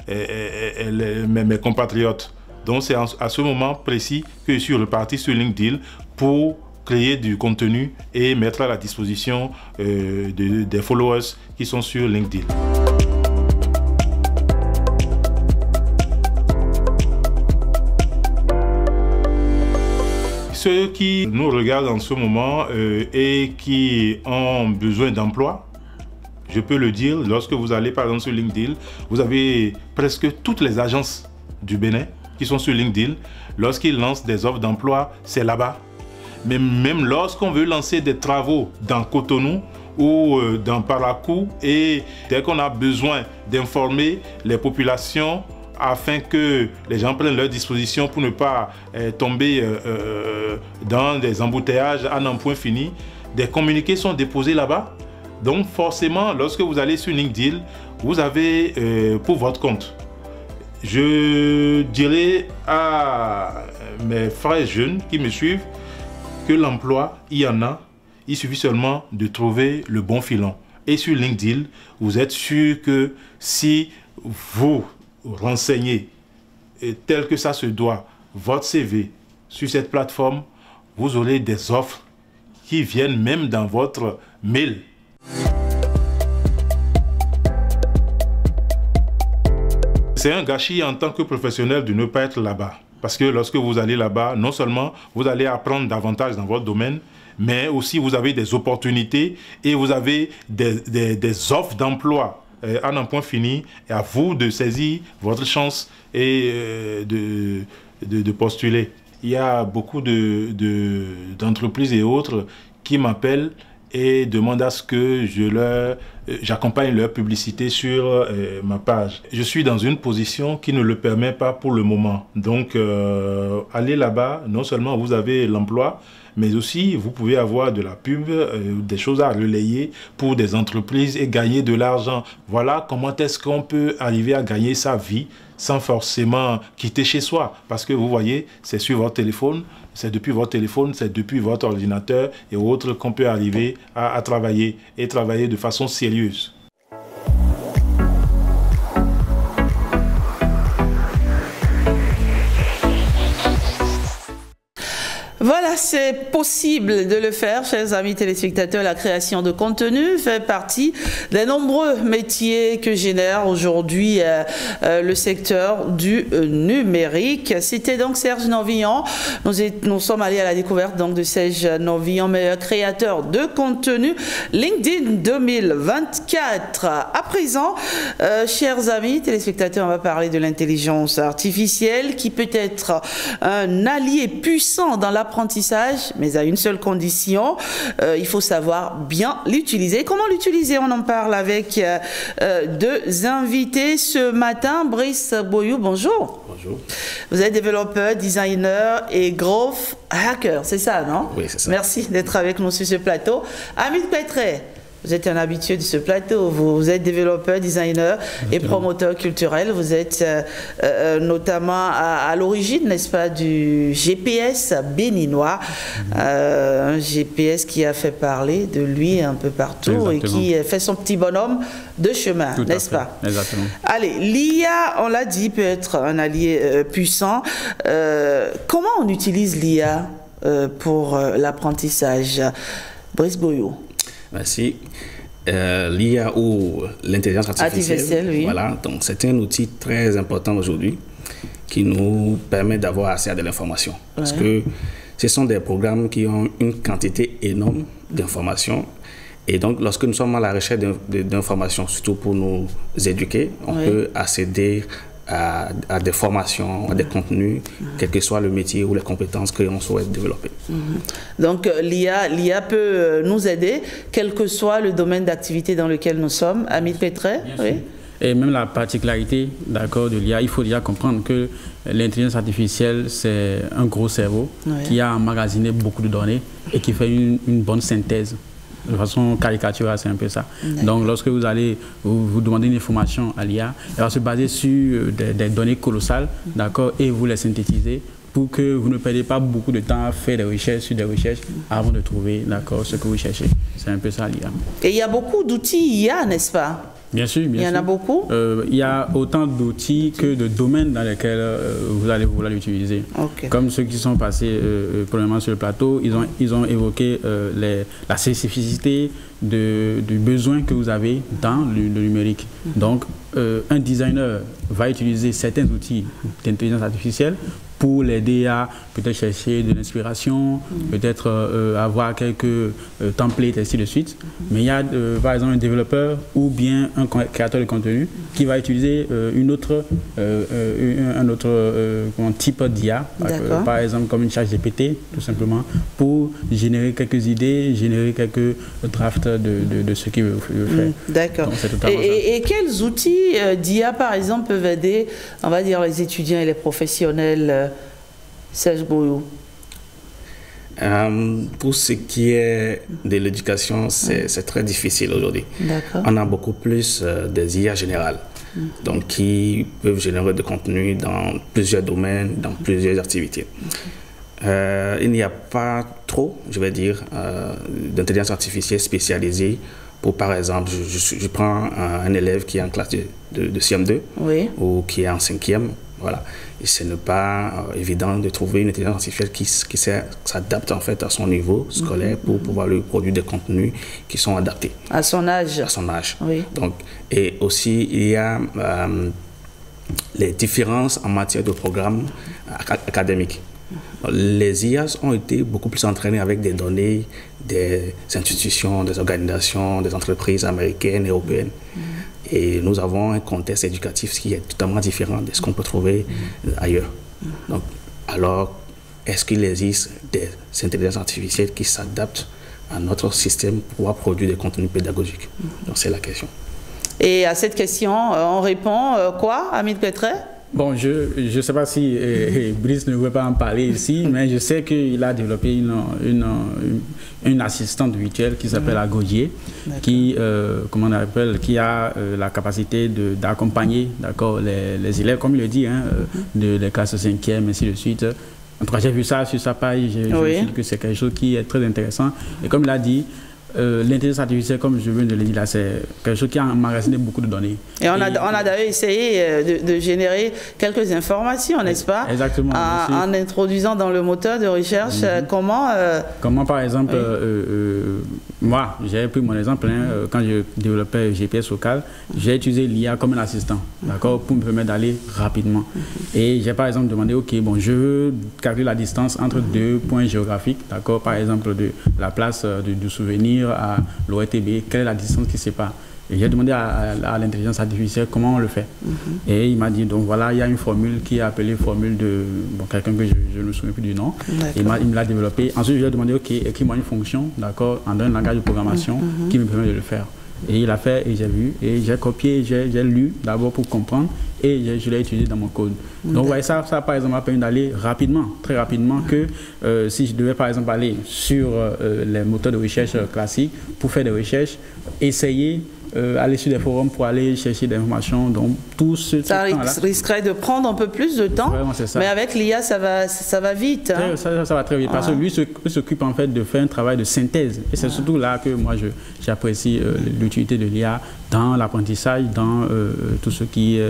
mes compatriotes. Donc c'est à ce moment précis que je suis reparti sur LinkedIn pour créer du contenu et mettre à la disposition des followers qui sont sur LinkedIn. Ceux qui nous regardent en ce moment et qui ont besoin d'emploi, je peux le dire, lorsque vous allez par exemple sur LinkedIn, vous avez presque toutes les agences du Bénin qui sont sur LinkedIn. Lorsqu'ils lancent des offres d'emploi, c'est là-bas. Mais même lorsqu'on veut lancer des travaux dans Cotonou ou dans Parakou, et dès qu'on a besoin d'informer les populations afin que les gens prennent leurs dispositions pour ne pas tomber dans des embouteillages à n'en point fini, des communiqués sont déposés là-bas. Donc forcément, lorsque vous allez sur LinkedIn, vous avez pour votre compte. Je dirais à mes frères jeunes qui me suivent que l'emploi, il y en a. Il suffit seulement de trouver le bon filon. Et sur LinkedIn, vous êtes sûr que si vous renseignez tel que ça se doit votre CV sur cette plateforme, vous aurez des offres qui viennent même dans votre mail. C'est un gâchis en tant que professionnel de ne pas être là-bas. Parce que lorsque vous allez là-bas, non seulement vous allez apprendre davantage dans votre domaine, mais aussi vous avez des opportunités et vous avez des offres d'emploi à n'en point fini. Et à vous de saisir votre chance et de postuler. Il y a beaucoup d'entreprises et autres qui m'appellent et demandent à ce que j'accompagne leur publicité sur ma page. Je suis dans une position qui ne le permet pas pour le moment. Donc, allez là-bas, non seulement vous avez l'emploi, mais aussi vous pouvez avoir de la pub, des choses à relayer pour des entreprises et gagner de l'argent. Voilà comment est-ce qu'on peut arriver à gagner sa vie sans forcément quitter chez soi. Parce que vous voyez, c'est sur votre téléphone, c'est depuis votre téléphone, c'est depuis votre ordinateur et autres qu'on peut arriver à travailler et travailler de façon sérieuse. Voilà, Voilà, c'est possible de le faire, chers amis téléspectateurs. La création de contenu fait partie des nombreux métiers que génère aujourd'hui le secteur du numérique. C'était donc Serge Novillon. Nous sommes allés à la découverte donc de Serge Novillon, meilleur créateur de contenu LinkedIn 2024. À présent, chers amis téléspectateurs, on va parler de l'intelligence artificielle qui peut être un allié puissant dans l'apprentissage, mais à une seule condition, il faut savoir bien l'utiliser. Comment l'utiliser? On en parle avec deux invités ce matin. Brice Boyou, bonjour. Bonjour. Vous êtes développeur, designer et growth hacker, c'est ça, non? Oui, c'est ça. Merci d'être avec nous sur ce plateau. Amit Petré, vous êtes un habitué de ce plateau. Vous êtes développeur, designer et promoteur culturel. Vous êtes notamment à l'origine, n'est-ce pas, du GPS béninois. Un GPS qui a fait parler de lui un peu partout. Exactement. Et qui fait son petit bonhomme de chemin, n'est-ce pas? Exactement. Allez, l'IA, on l'a dit, peut être un allié puissant. Comment on utilise l'IA pour l'apprentissage? Brice Boyou. Merci. L'IA ou l'intelligence artificielle, oui. Voilà, donc c'est un outil très important aujourd'hui qui nous permet d'avoir accès à de l'information. Ouais. Parce que ce sont des programmes qui ont une quantité énorme d'informations. Et donc, lorsque nous sommes à la recherche d'informations, surtout pour nous éduquer, on peut accéder à des formations, à des contenus, quel que soit le métier ou les compétences que l'on souhaite développer. Donc l'IA peut nous aider, quel que soit le domaine d'activité dans lequel nous sommes. Amit Petré, oui. Et même la particularité de l'IA, il faut déjà comprendre que l'intelligence artificielle, c'est un gros cerveau qui a emmagasiné beaucoup de données et qui fait une bonne synthèse. De façon caricaturale, c'est un peu ça. Donc, lorsque vous allez vous demander une information à l'IA, elle va se baser sur des données colossales, d'accord, et vous les synthétiser pour que vous ne perdiez pas beaucoup de temps à faire des recherches sur des recherches avant de trouver, d'accord, ce que vous cherchez. C'est un peu ça l'IA. Et il y a beaucoup d'outils IA, n'est-ce pas? Bien sûr, bien sûr. Il y en a beaucoup? Il y a autant d'outils que de domaines dans lesquels vous allez vouloir l'utiliser. Okay. Comme ceux qui sont passés premièrement sur le plateau, ils ont évoqué la spécificité du besoin que vous avez dans le numérique. Donc, un designer va utiliser certains outils d'intelligence artificielle pour l'aider à peut-être chercher de l'inspiration, peut-être avoir quelques templates, ainsi de suite. Mais il y a par exemple un développeur ou bien un créateur de contenu qui va utiliser un autre type d'IA, par exemple comme une ChatGPT, tout simplement, pour générer quelques idées, générer quelques drafts de ce qu'il veut faire. D'accord. Et quels outils d'IA, par exemple, peuvent aider, on va dire, les étudiants et les professionnels? Serge Boyou. Pour ce qui est de l'éducation, c'est très difficile aujourd'hui. On a beaucoup plus des IA générales, donc qui peuvent générer de contenu dans plusieurs domaines, dans plusieurs activités. Il n'y a pas trop, je vais dire, d'intelligence artificielle spécialisée pour, par exemple, je prends un élève qui est en classe de CM2 ou qui est en 5e. Voilà. Et ce n'est pas évident de trouver une intelligence artificielle qui s'adapte en fait à son niveau scolaire pour pouvoir lui produire des contenus qui sont adaptés. À son âge. À son âge. Oui. Donc, et aussi, il y a les différences en matière de programmes académiques. Les IA ont été beaucoup plus entraînés avec des données des institutions, des organisations, des entreprises américaines et européennes. Et nous avons un contexte éducatif qui est totalement différent de ce qu'on peut trouver ailleurs. Donc, alors, est-ce qu'il existe des intelligences artificielles qui s'adaptent à notre système pour pouvoir produire des contenus pédagogiques? Donc, c'est la question. Et à cette question, on répond quoi, Amit Petré? Bon, je ne sais pas si Brice ne veut pas en parler ici, mais je sais qu'il a développé une assistante virtuelle qui s'appelle Agodier, qui, comment on appelle, qui a la capacité d'accompagner les élèves, comme il le dit, des classes 5e, ainsi de suite. En tout cas, j'ai vu ça sur sa page, je me suis dit que c'est quelque chose qui est très intéressant. Et comme il a dit, l'intelligence artificielle, comme je viens de le dire là, c'est quelque chose qui a emmagasiné beaucoup de données. Et on a d'ailleurs essayé de générer quelques informations, n'est-ce pas? Exactement. En introduisant dans le moteur de recherche comment par exemple, moi, j'ai pris mon exemple, quand je développais GPS local, j'ai utilisé l'IA comme un assistant, d'accord, pour me permettre d'aller rapidement. Et j'ai par exemple demandé, ok, bon, je veux calculer la distance entre deux points géographiques, d'accord, par exemple de la place du Souvenir à l'ORTB, quelle est la distance qui sépare? Et j'ai demandé à l'intelligence artificielle comment on le fait. Et il m'a dit, donc voilà, il y a une formule qui est appelée formule de quelqu'un que je ne me souviens plus du nom. Il me l'a développé. Ensuite, je lui ai demandé, ok, écris-moi une fonction, d'accord, en un langage de programmation qui me permet de le faire. Et il a fait, et j'ai vu, et j'ai copié, j'ai lu d'abord pour comprendre, et je l'ai utilisé dans mon code. Donc, vous voyez, ça par exemple, m'a permis d'aller rapidement, très rapidement, que si je devais par exemple aller sur les moteurs de recherche classiques pour faire des recherches, essayer aller sur des forums pour aller chercher des informations. Donc, tout ce temps-là, ça risquerait de prendre un peu plus de temps, mais avec l'IA, ça va vite. Hein. Ça va très vite, parce que lui s'occupe en fait de faire un travail de synthèse. Et c'est surtout là que moi, j'apprécie l'utilité de l'IA dans l'apprentissage, dans tout ce qui est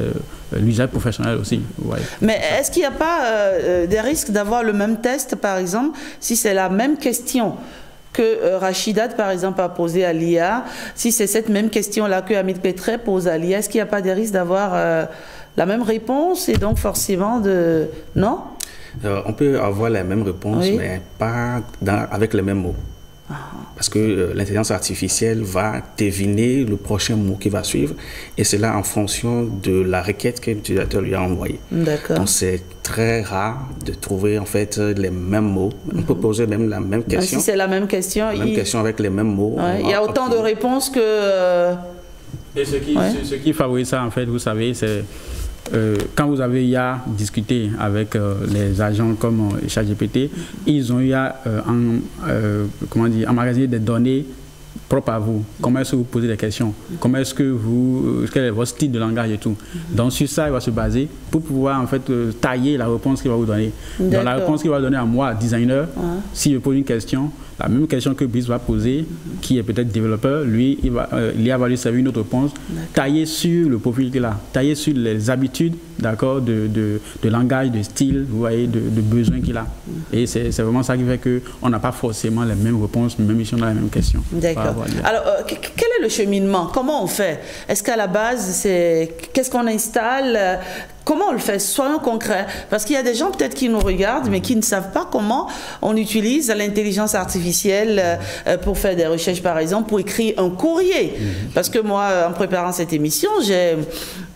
l'usage professionnel aussi. Ouais. Mais est-ce qu'il n'y a pas des risques d'avoir le même test, par exemple, si c'est la même question que Rachidat, par exemple, a posé à l'IA, si c'est cette même question-là que Hamid Petre pose à l'IA, est-ce qu'il n'y a pas des risques d'avoir la même réponse et donc forcément de... Non? On peut avoir la même réponse, mais pas avec les mêmes mots. Parce que l'intelligence artificielle va deviner le prochain mot qui va suivre, et c'est là en fonction de la requête que l'utilisateur lui a envoyée. Donc c'est très rare de trouver en fait les mêmes mots. On peut poser même la même question. Si c'est la même question, question avec les mêmes mots. Il y a autant de réponses que... Et ce qui favorise ça, en fait, vous savez, c'est... quand vous avez discuté avec les agents comme ChatGPT, ils ont emmagasiné des données propres à vous. Comment est-ce que vous posez des questions? Comment est-ce que quel est votre style de langage et tout? Donc sur ça, il va se baser pour pouvoir en fait tailler la réponse qu'il va vous donner. Donc la réponse qu'il va donner à moi, designer, si je pose une question, la même question que Brice va poser, qui est peut-être développeur, lui, il va lui servir une autre réponse, taillée sur le profil qu'il a, taillée sur les habitudes, d'accord, de langage, de style, vous voyez, de besoins qu'il a. Et c'est vraiment ça qui fait qu'on n'a pas forcément les mêmes réponses, même si on a la même question. D'accord. Alors, quel est le cheminement? Comment on fait? Est-ce qu'à la base, qu'est-ce qu'on installe? Comment on le fait? Soyons concrets. Parce qu'il y a des gens peut-être qui nous regardent, mais qui ne savent pas comment on utilise l'intelligence artificielle pour faire des recherches, par exemple, pour écrire un courrier. Parce que moi, en préparant cette émission, j'ai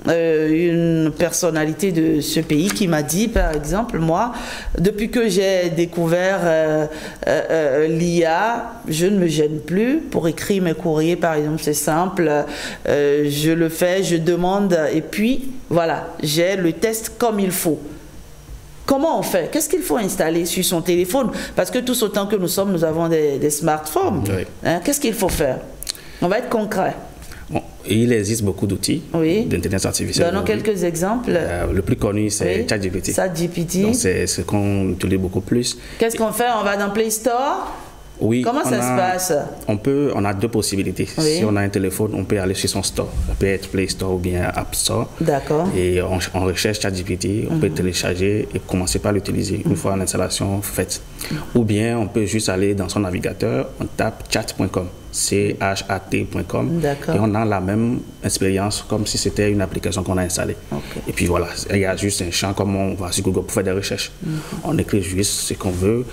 une personnalité de ce pays qui m'a dit, par exemple, moi, depuis que j'ai découvert l'IA, je ne me gêne plus pour écrire mes courriers, par exemple, c'est simple, je le fais, je demande, et puis, voilà, j'ai le test comme il faut. Comment on fait? Qu'est-ce qu'il faut installer sur son téléphone? Parce que tous autant que nous sommes, nous avons des smartphones. Hein? Qu'est-ce qu'il faut faire? On va être concret. Bon, il existe beaucoup d'outils d'intelligence artificielle. Donnons quelques exemples. Le plus connu, c'est ChatGPT. Donc, c'est ce qu'on utilise beaucoup plus. Qu'est-ce qu'on fait? On va dans Play Store? Oui. Comment ça se passe? On a deux possibilités. Si on a un téléphone, on peut aller sur son store. Ça peut être Play Store ou bien App Store. D'accord. Et on recherche ChatGPT, on peut télécharger et commencer par l'utiliser une fois l'installation faite. Ou bien on peut juste aller dans son navigateur, on tape chat.com. chat.com, et on a la même expérience comme si c'était une application qu'on a installée. Et puis voilà, il y a juste un champ comme on va sur Google pour faire des recherches. On écrit juste ce qu'on veut,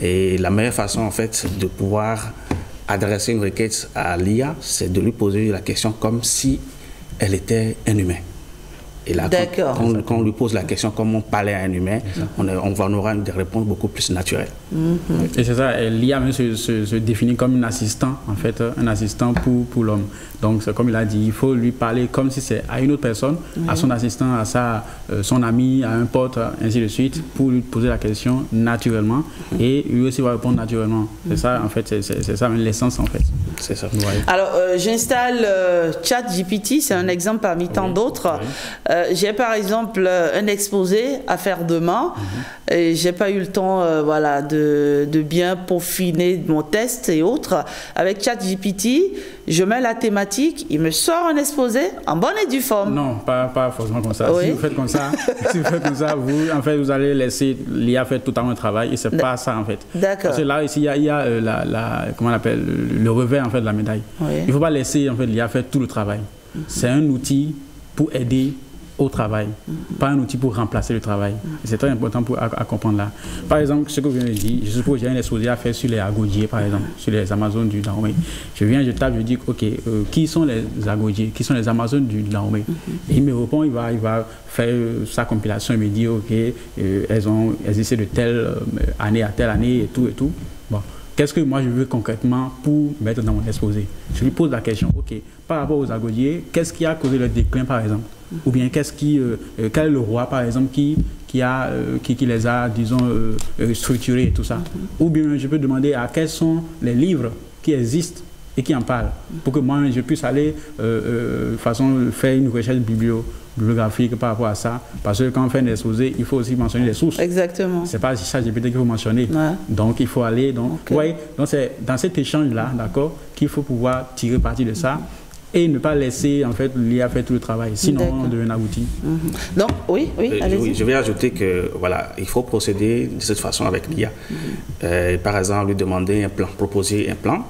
et la meilleure façon en fait de pouvoir adresser une requête à l'IA, c'est de lui poser la question comme si elle était un humain. Et là, quand on lui pose la question comme on parlait à un humain, on aura des réponses beaucoup plus naturelles. Et c'est ça, l'IA se définit comme un assistant, en fait, un assistant pour l'homme. Donc, comme il a dit, il faut lui parler comme si c'est à une autre personne, à son assistant, à son ami, à un pote, ainsi de suite, pour lui poser la question naturellement, et lui aussi va répondre naturellement. C'est ça, en fait, c'est ça l'essence, en fait. C'est ça. Ouais. Alors, j'installe ChatGPT, c'est un exemple parmi tant d'autres. J'ai par exemple un exposé à faire demain et j'ai pas eu le temps voilà, de bien peaufiner mon test et autres. Avec ChatGPT, je mets la thématique, il me sort un exposé en bonne et due forme. Non, pas forcément comme ça. Si vous faites comme ça, vous, en fait, vous allez laisser l'IA faire tout un travail et c'est pas ça en fait. D'accord. Parce que là, ici, il y a comment on appelle, le revers en fait de la médaille. Il ne faut pas laisser en fait l'IA faire tout le travail. C'est un outil pour aider au travail, pas un outil pour remplacer le travail. C'est très important à comprendre là. Par exemple, ce que vous venez de dire, je suppose que j'ai un exposé à faire sur les agodiers, par exemple, sur les Amazones du Dahomey. Je viens, je tape, je dis, ok, qui sont les agodiers, qui sont les Amazones du Dahomey? Et il me répond, il va faire sa compilation et me dit, ok, elles ont existé de telle année à telle année et tout et tout. Bon. Qu'est-ce que moi je veux concrètement pour mettre dans mon exposé? Je lui pose la question, ok, par rapport aux agodiers, qu'est-ce qui a causé le déclin par exemple? Ou bien quel est le roi par exemple qui les a, disons, structurés et tout ça? Ou bien je peux demander à quels sont les livres qui existent et qui en parlent, pour que moi je puisse aller faire une recherche bibliographique par rapport à ça, parce que quand on fait un exposé, il faut aussi mentionner les sources. Exactement. C'est pas ChatGPT qu'il faut mentionner. Donc il faut aller, donc c'est dans cet échange-là, d'accord, qu'il faut pouvoir tirer parti de ça. Et ne pas laisser en fait l'IA faire tout le travail, sinon on devient un outil. Donc oui, allez-y. Je vais ajouter que voilà, il faut procéder de cette façon avec l'IA. Par exemple, lui demander un plan, proposer un plan,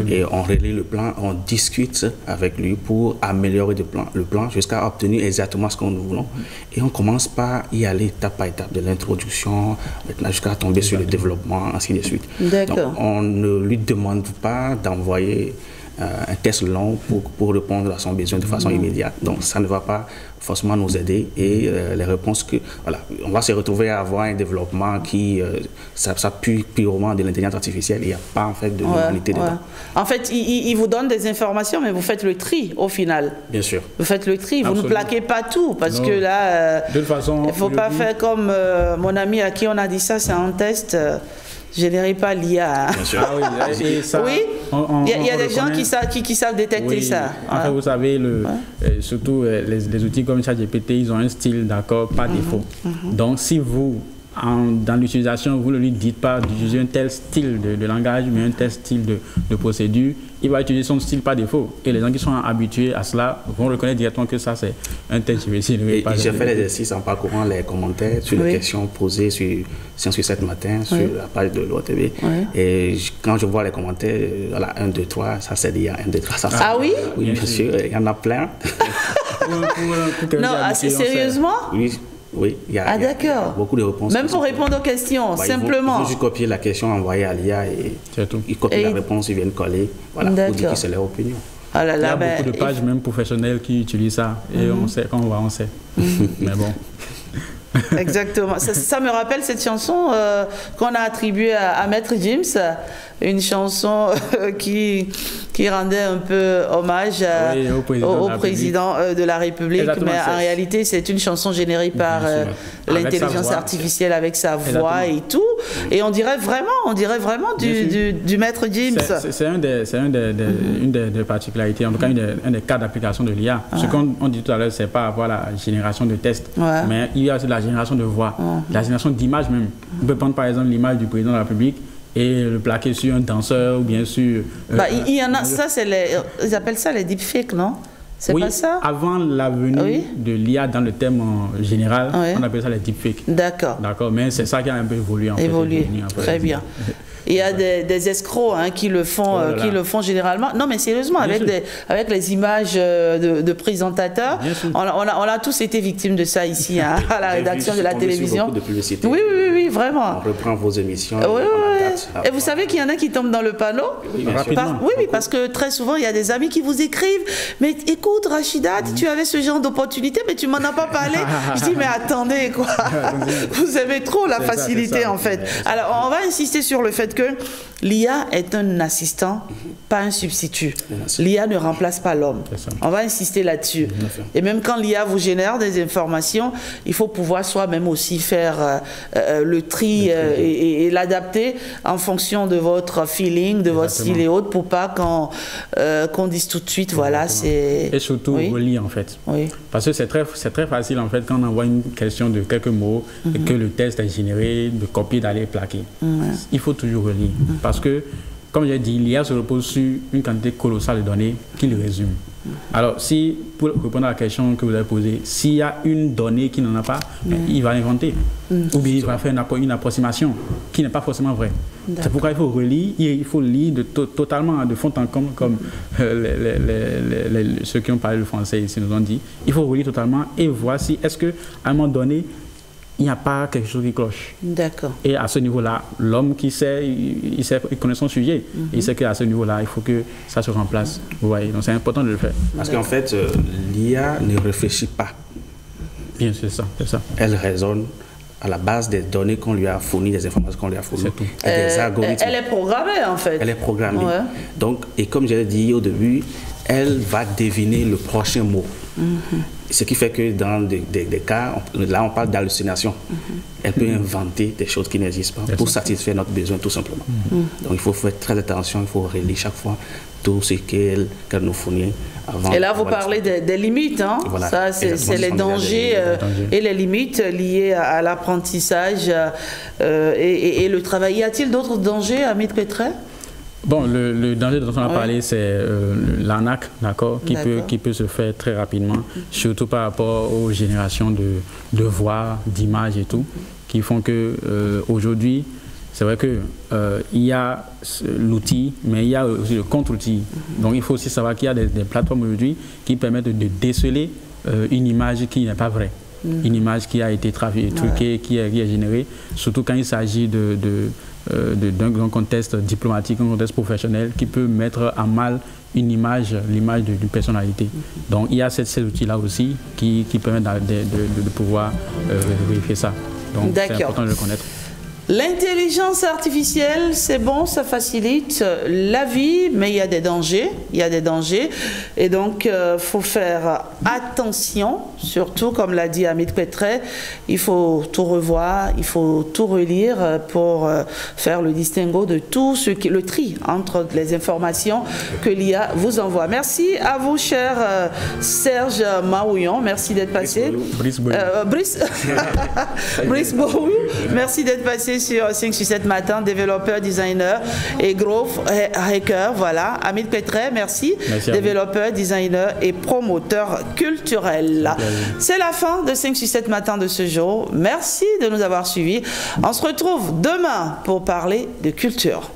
et on relie le plan, on discute avec lui pour améliorer le plan jusqu'à obtenir exactement ce que nous voulons. Et on commence par y aller étape par étape, de l'introduction, maintenant jusqu'à tomber sur le développement, ainsi de suite. Donc on ne lui demande pas d'envoyer un test long pour répondre à son besoin de façon immédiate. Donc ça ne va pas forcément nous aider et les réponses que... Voilà, on va se retrouver à avoir un développement qui s'appuie purement de l'intelligence artificielle. Il n'y a pas en fait de l'humanité dedans. En fait, il vous donne des informations, mais vous faites le tri au final. Bien sûr. Vous faites le tri, vous ne plaquez pas tout, parce que là, de toute façon, il ne faut pas faire comme mon ami à qui on a dit ça, c'est un test... Générez pas l'IA. Bien sûr. Ah oui, ça, oui. Il y a des gens qui savent détecter ça. En fait, vous savez, surtout les outils comme ChatGPT, ils ont un style, d'accord, par défaut. Donc, si vous, dans l'utilisation, vous ne lui dites pas d'utiliser un tel style de langage, mais un tel style de procédure, il va utiliser son style par défaut. Et les gens qui sont habitués à cela vont reconnaître directement que ça, c'est un tel ChatGPT. J'ai fait l'exercice en parcourant les commentaires sur les questions posées sur Science sur 7 matin, sur la page de l'OTV. Et quand je vois les commentaires, voilà, 1, 2, 3, ça c'est l'IA, 1, 2, 3, ça c'est... Ah oui? Oui, bien sûr, il y en a plein. Non, sérieusement? Oui, il y a beaucoup de réponses. Même pour répondre aux questions, simplement. Il faut juste copier la question, envoyer à l'IA et ils copient la réponse, ils viennent coller, voilà, pour dire que c'est leur opinion. Ah là là, il y a beaucoup de pages même professionnelles qui utilisent ça et on sait, quand on voit, on sait. Mais bon. Exactement. Ça me rappelle cette chanson qu'on a attribuée à Maître Gims, une chanson qui rendait un peu hommage au président de la République. Mais en réalité, c'est une chanson générée par l'intelligence artificielle avec sa voix et tout. Et on dirait vraiment du Maître Gims. C'est une des particularités, en tout cas un des cas d'application de l'IA. Ce qu'on dit tout à l'heure, c'est pas avoir la génération de tests, mais il y a aussi la génération de voix, la génération d'images même. On peut prendre par exemple l'image du président de la République et le plaquer sur un danseur ou bien sûr... il y en a, ça c'est ils appellent ça les deepfakes, non? C'est pas ça? Avant la venue de l'IA dans le thème général, on appelle ça les deepfakes. D'accord. Mais c'est ça qui a un peu évolué en fait. Très bien. Il y a des escrocs qui le font généralement. Non, mais sérieusement, avec les images de présentateurs, on a tous été victimes de ça ici, à la rédaction de la télévision. De publicité. Oui, vraiment. On reprend vos émissions. Et vous savez qu'il y en a qui tombent dans le panneau? Oui, parce que très souvent, il y a des amis qui vous écrivent. Mais écoute, Rachida, tu avais ce genre d'opportunité, mais tu m'en as pas parlé. Je dis, mais attendez, quoi. Vous aimez trop la facilité, en fait. Alors, on va insister sur le fait que l'IA est un assistant, pas un substitut. L'IA ne remplace pas l'homme. On va insister là-dessus. Et même quand l'IA vous génère des informations, il faut pouvoir soi-même aussi faire le tri et l'adapter en fonction de votre feeling, de votre style et autres, pour pas qu'on dise tout de suite, voilà, c'est... Et surtout, relire en fait. Oui. Parce que c'est très facile en fait, quand on envoie une question de quelques mots et que le test est généré, de copier, d'aller plaquer. Il faut toujours relire. Parce que, comme j'ai dit, l'IA se repose sur une quantité colossale de données qui le résume. Alors, si, pour répondre à la question que vous avez posée, s'il y a une donnée qui n'en a pas, il va inventer. Ou bien il va faire une approximation qui n'est pas forcément vraie. C'est pourquoi il faut relire, il faut lire totalement de fond en comble, comme ceux qui ont parlé le français ici nous ont dit. Il faut relire totalement et voir si, est-ce qu'à un moment donné, il n'y a pas quelque chose qui cloche. D'accord. Et à ce niveau-là, l'homme qui sait, il connaît son sujet. Il sait qu'à ce niveau-là, il faut que ça se remplace. Vous voyez, donc c'est important de le faire. Parce qu'en fait, l'IA ne réfléchit pas. Bien, c'est ça. Elle raisonne à la base des données qu'on lui a fournies, des informations qu'on lui a fournies. Des algorithmes. Elle est programmée, en fait. Elle est programmée. Ouais. Donc, et comme je l'ai dit au début, elle va deviner le prochain mot. Ce qui fait que dans des cas, là on parle d'hallucination. Elle peut inventer des choses qui n'existent pas pour satisfaire notre besoin tout simplement. Donc il faut faire très attention, il faut relire chaque fois tout ce qu'elle nous fournit avant. Et là vous parlez des limites, hein? Voilà, ça c'est les dangers et les limites liées à l'apprentissage et le travail. Y a-t-il d'autres dangers, Hamid Pettray? Bon, le danger dont on a parlé, c'est l'arnaque, d'accord, qui peut se faire très rapidement, surtout par rapport aux générations de voix, d'images et tout, qui font que aujourd'hui, c'est vrai que il y a l'outil, mais il y a aussi le contre-outil. Donc il faut aussi savoir qu'il y a des plateformes aujourd'hui qui permettent de déceler une image qui n'est pas vraie. Une image qui a été truquée, qui est générée, surtout quand il s'agit d'un contexte diplomatique, un contexte professionnel qui peut mettre à mal l'image d'une personnalité. Donc il y a ces outils-là aussi qui permettent de pouvoir vérifier ça. Donc c'est important de le connaître. L'intelligence artificielle, c'est bon, ça facilite la vie, mais il y a des dangers. Et donc, il faut faire attention, surtout, comme l'a dit Hamid Pettray, il faut tout revoir, il faut tout relire pour faire le distinguo de tout le tri entre les informations que l'IA vous envoie. Merci à vous, cher Serge Mahouillon. Merci d'être passé. Brice Bohou. Merci d'être passé sur 5-6-7 matin, développeur, designer et growth hacker. Voilà, Hamid Pettray, merci développeur, designer et promoteur culturel. C'est la fin de 5-6-7 matin de ce jour. Merci de nous avoir suivis. On se retrouve demain pour parler de culture.